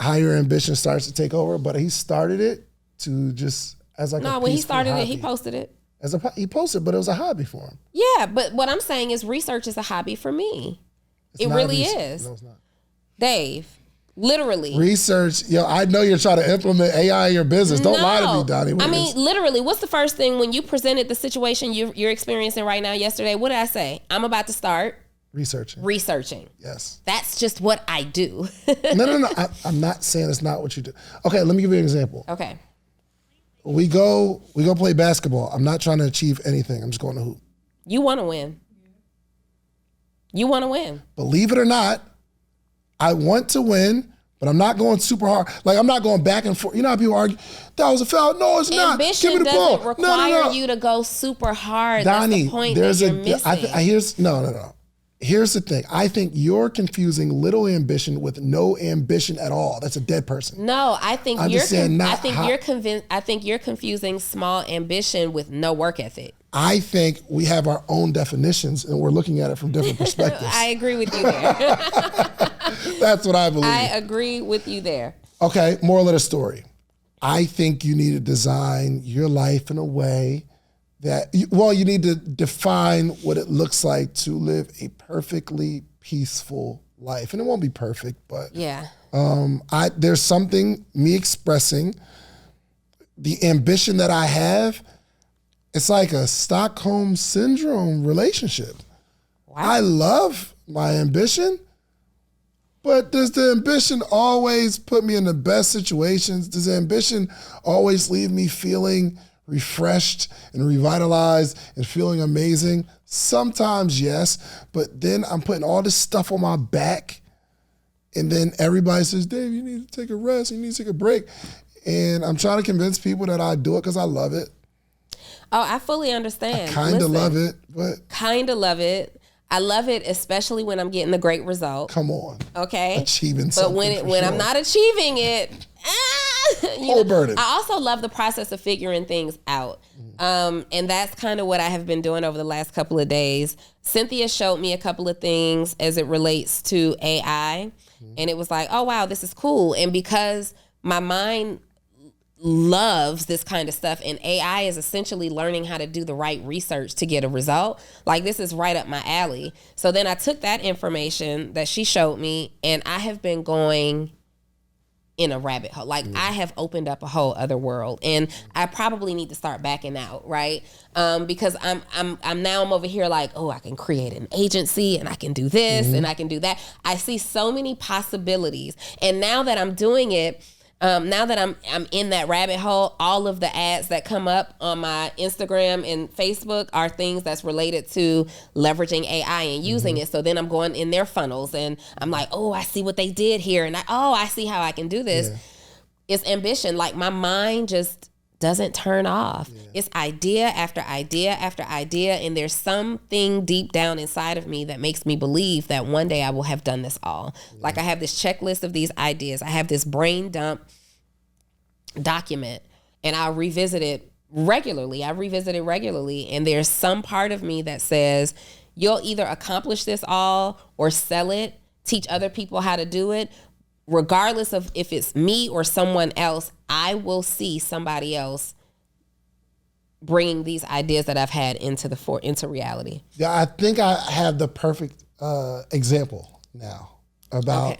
higher ambition starts to take over, but he started it to just as like when he started it, he posted it. He posted, but it was a hobby for him. Yeah, but what I'm saying is research is a hobby for me. It really is. No, it's not. Dave, literally. Research, I know you're trying to implement AI in your business. Don't lie to me, Donnie. Literally, what's the first thing when you presented the situation you're experiencing right now yesterday? What did I say? I'm about to start researching. Yes. That's just what I do. No. I'm not saying it's not what you do. Okay, let me give you an example. Okay. We go play basketball. I'm not trying to achieve anything. I'm just going to hoop. You want to win. You want to win. Believe it or not, I want to win, but I'm not going super hard. Like, I'm not going back and forth. You know how people argue, that was a foul. No, it's not. Ambition Give me the ball. Doesn't require you to go super hard. Donnie, that's the point that you're missing. No. Here's the thing. I think you're confusing little ambition with no ambition at all. That's a dead person. No, I think you're confusing small ambition with no work ethic. I think we have our own definitions and we're looking at it from different perspectives. I agree with you there. That's what I believe. I agree with you there. Okay, moral of the story. I think you need to design your life in a way that, you need to define what it looks like to live a perfectly peaceful life. And it won't be perfect, but there's something, me expressing the ambition that I have, it's like a Stockholm Syndrome relationship. Wow. I love my ambition, but does the ambition always put me in the best situations? Does the ambition always leave me feeling refreshed and revitalized and feeling amazing? Sometimes yes, but then I'm putting all this stuff on my back and then everybody says, Dave, you need to take a rest, you need to take a break. And I'm trying to convince people that I do it because I love it. Oh, I fully understand. I kind of love it, but... Kind of love it. I love it, especially when I'm getting the great result. Come on. Okay? Achieving something. But when I'm not achieving it, whole burden. I also love the process of figuring things out. And that's kind of what I have been doing over the last couple of days. Cynthia showed me a couple of things as it relates to AI. And it was like, oh, wow, this is cool. And because my mind loves this kind of stuff and AI is essentially learning how to do the right research to get a result, like this is right up my alley. So then I took that information that she showed me and I have been going in a rabbit hole. Like I have opened up a whole other world and I probably need to start backing out, right? Because I'm over here like, oh, I can create an agency and I can do this and I can do that. I see so many possibilities. And now that I'm doing it, now that I'm in that rabbit hole, all of the ads that come up on my Instagram and Facebook are things that's related to leveraging AI and using it. So then I'm going in their funnels and I'm like, oh, I see what they did here. And I see how I can do this. Yeah. It's ambition. Like my mind just doesn't turn off. Yeah. It's idea after idea after idea. And there's something deep down inside of me that makes me believe that one day I will have done this all. Yeah. Like I have this checklist of these ideas. I have this brain dump document and I'll revisit it regularly. And there's some part of me that says, you'll either accomplish this all or sell it, teach other people how to do it. Regardless of if it's me or someone else, I will see somebody else bringing these ideas that I've had into reality. Yeah, I think I have the perfect example now about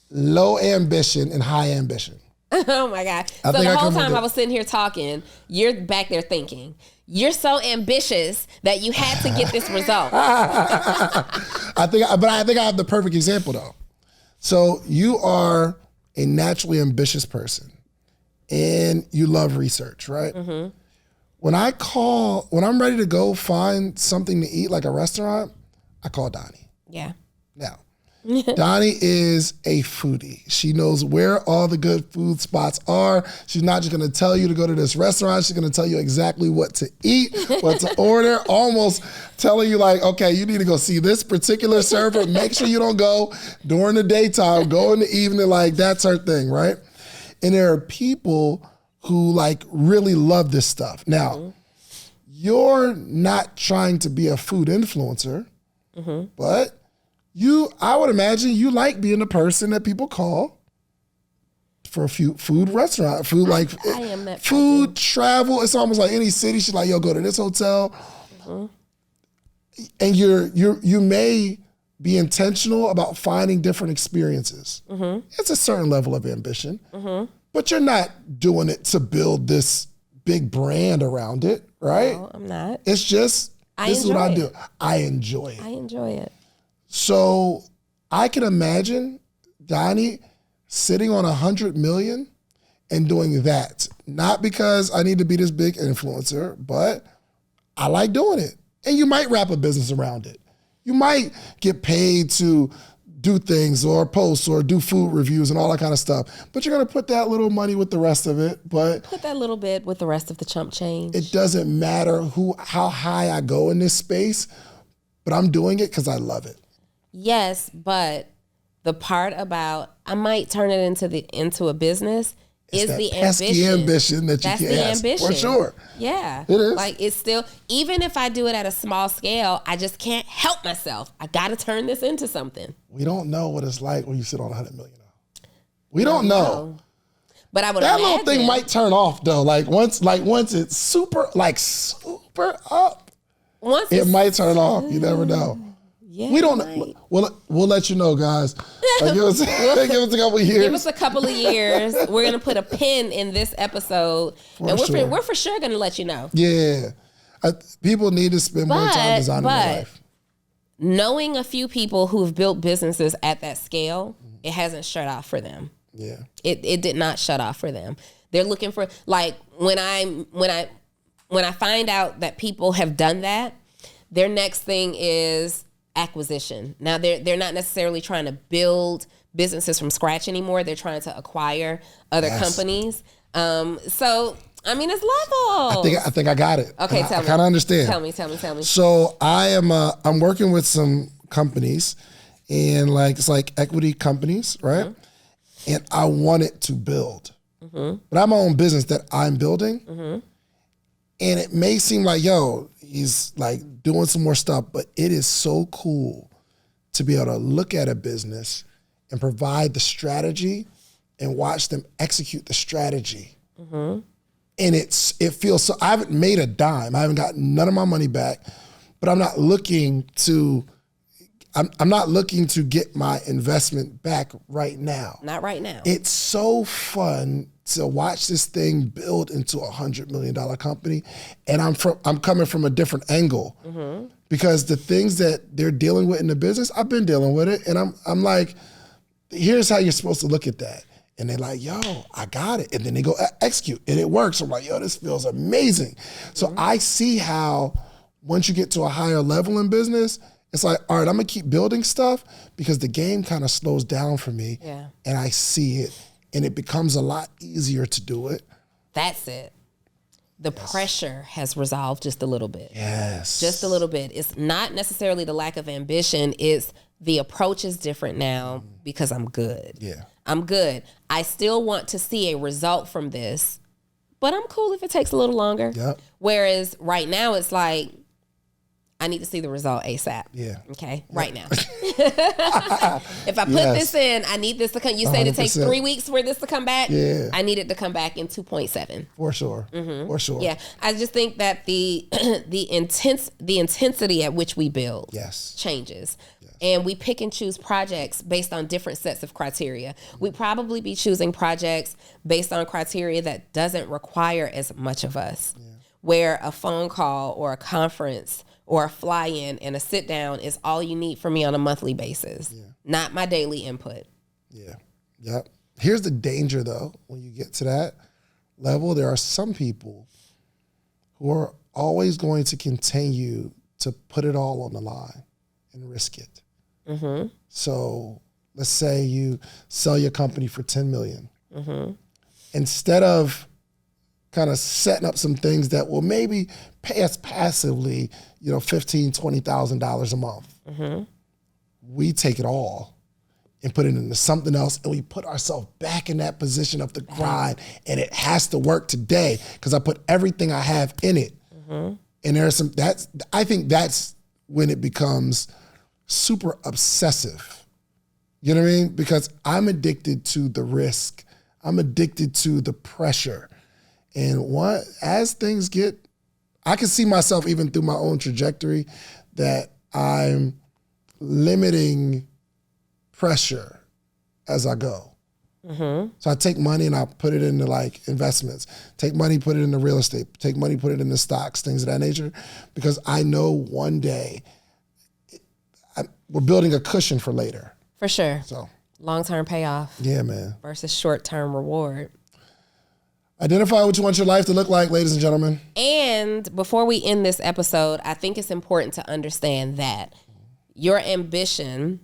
low ambition and high ambition. Oh my God. So the whole time I was sitting here talking, you're back there thinking, you're so ambitious that you had to get this result. I think I have the perfect example though. So you are a naturally ambitious person and you love research, right? Mm-hmm. When I'm ready to go find something to eat, like a restaurant, I call Donni. Yeah. Now, Donni is a foodie. She knows where all the good food spots are. She's not just gonna tell you to go to this restaurant. She's gonna tell you exactly what to eat, what to order, almost telling you like, okay, you need to go see this particular server. Make sure you don't go during the daytime, go in the evening, like that's her thing, right? And there are people who like really love this stuff. Now, you're not trying to be a food influencer, but I would imagine you like being the person that people call for a food restaurant, food like I am that food travel. It's almost like any city. She's like, yo, go to this hotel, and you may be intentional about finding different experiences. It's a certain level of ambition, but you're not doing it to build this big brand around it, right? No, I'm not. It's just this is what I do. I enjoy it. So I can imagine Donni sitting on 100 million and doing that. Not because I need to be this big influencer, but I like doing it. And you might wrap a business around it. You might get paid to do things or post or do food reviews and all that kind of stuff. But you're going to put that little money with the rest of it. But put that little bit with the rest of the chump change. It doesn't matter how high I go in this space, but I'm doing it because I love it. Yes, but the part about I might turn it into a business is the ambition that you can ask. For sure. Yeah. It is. Like it's still, even if I do it at a small scale, I just can't help myself. I got to turn this into something. We don't know what it's like when you sit on 100 million. We don't know. But I would that imagine. Little thing might turn off though. Like once it's super up, it might turn off. You never know. Yeah, we don't know. We'll let you know, guys. Give us a couple of years. Give us a couple of years. We're going to put a pin in this episode. We're for sure going to let you know. Yeah. People need to spend more time designing their life. Knowing a few people who've built businesses at that scale, it hasn't shut off for them. Yeah. It did not shut off for them. They're looking for, like, when I find out that people have done that, their next thing is acquisition. Now they're not necessarily trying to build businesses from scratch anymore. They're trying to acquire other companies. So I mean, it's levels. I think I got it. Okay, tell me. I kind of understand. Tell me. So I'm working with some companies, and it's like equity companies, right? And I want it to build, but I have my own business that I'm building, and it may seem like he's like doing some more stuff, but it is so cool to be able to look at a business and provide the strategy and watch them execute the strategy. And it feels so, I haven't made a dime. I haven't gotten none of my money back, but I'm not looking to get my investment back right now. Not right now. It's so fun to watch this thing build into $100 million company. And I'm coming from a different angle because the things that they're dealing with in the business, I've been dealing with it. And I'm like, here's how you're supposed to look at that. And they're like, yo, I got it. And then they go execute and it works. I'm like, yo, this feels amazing. So I see how once you get to a higher level in business, it's like, all right, I'm gonna keep building stuff because the game kind of slows down for me and I see it and it becomes a lot easier to do it. That's it. the pressure has resolved just a little bit. Yes. Just a little bit. It's not necessarily the lack of ambition. It's the approach is different now because I'm good. Yeah. I'm good. I still want to see a result from this, but I'm cool if it takes a little longer. Yep. Whereas right now it's like, I need to see the result ASAP. Yeah. Okay. Right now. If I put this in, I need this to come. You said it takes 3 weeks for this to come back. Yeah. I need it to come back in 2.7. For sure. For sure. Yeah. I just think that the intensity at which we build changes. Yes. And we pick and choose projects based on different sets of criteria. We'd probably be choosing projects based on criteria that doesn't require as much of us. Yeah. Where a phone call or a conference or a fly-in and a sit-down is all you need from me on a monthly basis, not my daily input. Yeah, yep. Here's the danger, though. When you get to that level, there are some people who are always going to continue to put it all on the line and risk it. Mm-hmm. So let's say you sell your company for $10 million. Mm-hmm. Instead of kind of setting up some things that will maybe pay us passively, $15,000, $20,000 a month. Mm-hmm. We take it all and put it into something else, and we put ourselves back in that position of the grind, and it has to work today because I put everything I have in it. Mm-hmm. And there's I think that's when it becomes super obsessive. You know what I mean? Because I'm addicted to the risk. I'm addicted to the pressure. And as things get, I can see myself even through my own trajectory that I'm limiting pressure as I go. Mm-hmm. So I take money and I put it into like investments. Take money, put it into real estate. Take money, put it into stocks, things of that nature, because I know one day we're building a cushion for later. For sure. So long-term payoff. Yeah, man. Versus short-term reward. Identify what you want your life to look like, ladies and gentlemen. And before we end this episode, I think it's important to understand that your ambition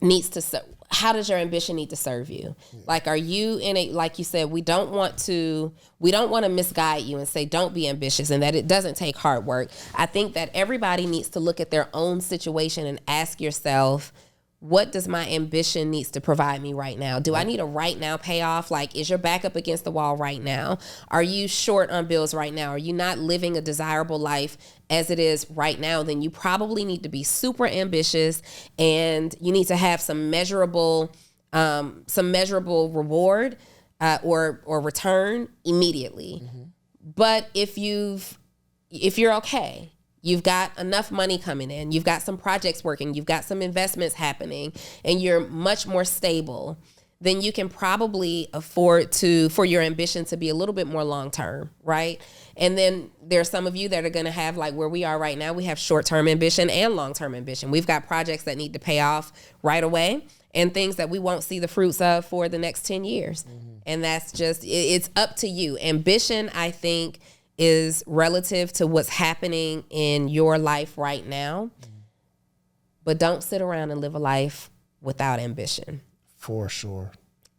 needs to how does your ambition need to serve you? Yeah. Like, are you in a, like you said, we don't want to misguide you and say, don't be ambitious and that it doesn't take hard work. I think that everybody needs to look at their own situation and ask yourself, what does my ambition needs to provide me right now? Do I need a right now payoff? Like, is your back up against the wall right now? Are you short on bills right now? Are you not living a desirable life as it is right now? Then you probably need to be super ambitious, and you need to have some measurable reward or return immediately. Mm-hmm. But if you're okay, you've got enough money coming in, you've got some projects working, you've got some investments happening, and you're much more stable, then you can probably afford for your ambition to be a little bit more long-term, right? And then there's some of you that are going to have, like where we are right now, we have short-term ambition and long-term ambition. We've got projects that need to pay off right away and things that we won't see the fruits of for the next 10 years. Mm-hmm. And that's just, it's up to you. Ambition, I think, is relative to what's happening in your life right now. But don't sit around and live a life without ambition. For sure.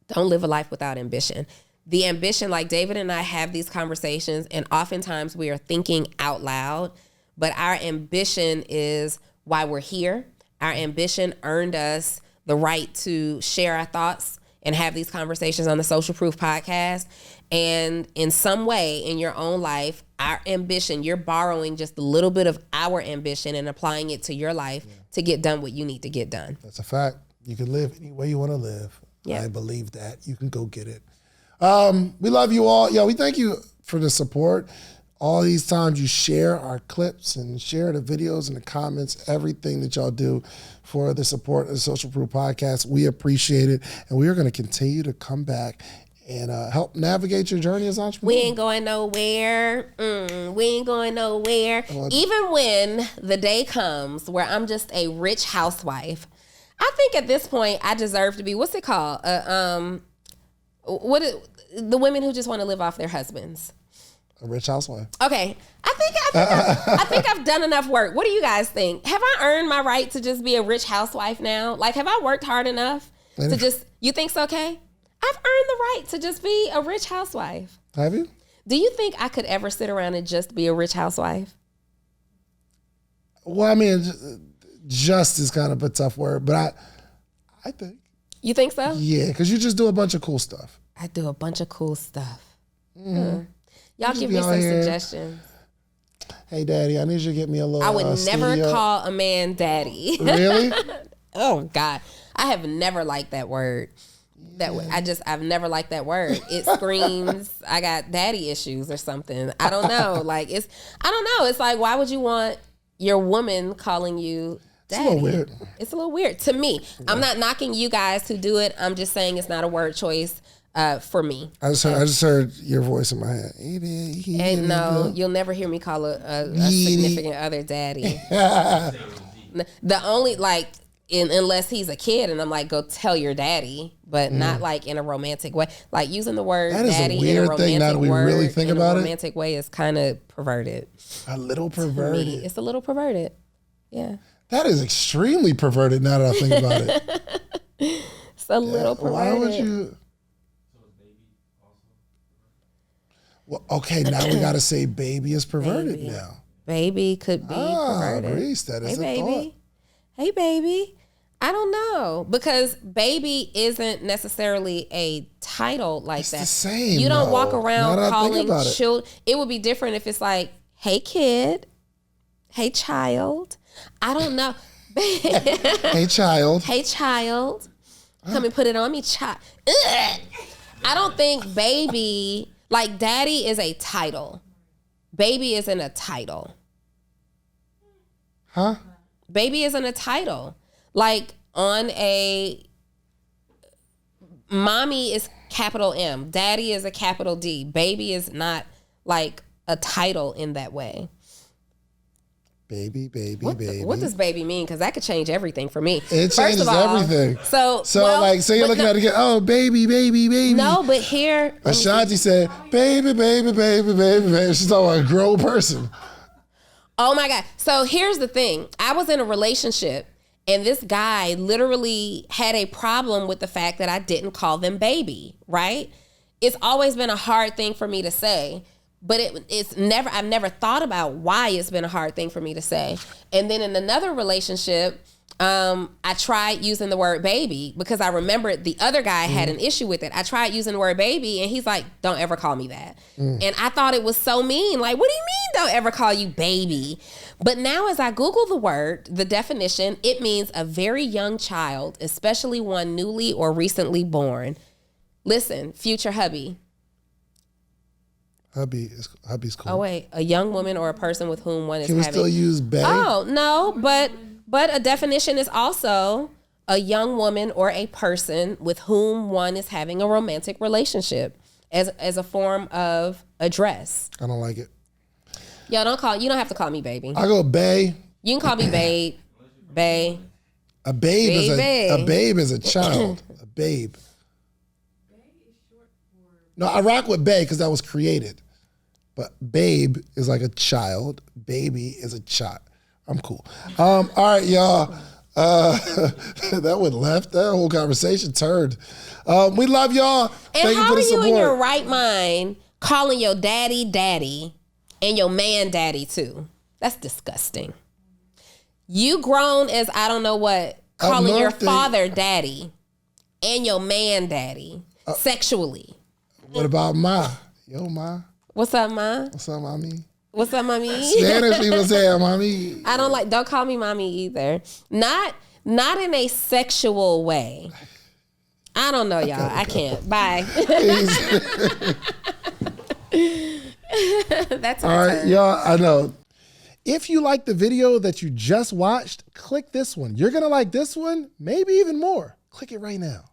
Don't live a life without ambition. The ambition, like David and I have these conversations, and oftentimes we are thinking out loud, but our ambition is why we're here. Our ambition earned us the right to share our thoughts and have these conversations on the Social Proof podcast. And in some way in your own life, our ambition, you're borrowing just a little bit of our ambition and applying it to your life to get done what you need to get done. That's a fact. You can live any way you want to live. Yeah. I believe that. You can go get it. We love you all. Yo, we thank you for the support. All these times you share our clips and share the videos and the comments, everything that y'all do for the support of the Social Proof podcast. We appreciate it. And we are going to continue to come back and help navigate your journey as entrepreneurs. We ain't going nowhere. We ain't going nowhere. Even when the day comes where I'm just a rich housewife, I think at this point I deserve to be, what's it called? The women who just want to live off their husbands. A rich housewife. Okay. I think I've done enough work. What do you guys think? Have I earned my right to just be a rich housewife now? Like, have I worked hard enough to just, you think so, okay? I've earned the right to just be a rich housewife. Have you? Do you think I could ever sit around and just be a rich housewife? Well, I mean, just is kind of a tough word, but I think. You think so? Yeah, because you just do a bunch of cool stuff. I do a bunch of cool stuff. Y'all give me some suggestions. Hey, Daddy, I need you to get me a little. I would never call a man daddy. Really? Oh God, I have never liked that word. I've never liked that word. It screams I got daddy issues or something. I don't know. I don't know. It's like, why would you want your woman calling you daddy? It's a little weird. It's a little weird to me. Yeah. I'm not knocking you guys who do it. I'm just saying it's not a word choice for me. I just heard your voice in my head. And no, you'll never hear me call a significant other daddy. The only unless he's a kid and I'm like, go tell your daddy, but not like in a romantic way. Like using the word daddy in a romantic really think about it. Romantic way is kind of perverted. A little perverted. To me, it's a little perverted. Yeah. That is extremely perverted now that I think about it. It's a little perverted. Why would you? Well, okay, now we got to say baby is perverted now. Baby could be perverted. Grease, that is a thought. Hey, baby. I don't know, because baby isn't necessarily a title like it's that. The same. You don't walk around calling children. It would be different if it's like, hey, kid. Hey, child. I don't know. Hey, child. Hey, child. Come and put it on me, child. I don't think baby... Like, daddy is a title. Baby isn't a title. Huh? Baby isn't a title. Like, mommy is capital M. Daddy is a capital D. Baby is not, like, a title in that way. Baby. What does baby mean? Because that could change everything for me. It changes everything. So you're looking at it again. Oh, baby. No, but here. Ashanti said, baby. She's talking about a grown person. Oh my God. So here's the thing. I was in a relationship and this guy literally had a problem with the fact that I didn't call them baby, right? It's always been a hard thing for me to say. But I've never thought about why it's been a hard thing for me to say. And then in another relationship, I tried using the word baby because I remembered the other guy had an issue with it. I tried using the word baby and he's like, don't ever call me that. And I thought it was so mean. Like, what do you mean don't ever call you baby? But now as I Google the word, the definition, it means a very young child, especially one newly or recently born. Listen, future hubby. Hubby's cool. Oh wait, a young woman or a person with whom one is having. Can we still use bae? Oh no, but a definition is also a young woman or a person with whom one is having a romantic relationship as a form of address. I don't like it. Yo, you don't have to call me baby. I go bae. You can call me babe. Bae. A babe is a child. A babe. No, I rock with bae because that was created. But babe is like a child. Baby is a child. I'm cool. All right, y'all. That went left. That whole conversation turned. We love y'all. Thank you for the support. And how are you in your right mind calling your daddy and your man daddy too? That's disgusting. You grown as I don't know what, calling your father daddy and your man daddy sexually. What about ma? Yo, ma. What's up, ma? What's up, mommy? What's up, mommy? Spanish people say, mommy. Don't call me mommy either. Not in a sexual way. I don't know, y'all. I can't. Bye. That's all right, y'all. I know. If you like the video that you just watched, click this one. You're going to like this one, maybe even more. Click it right now.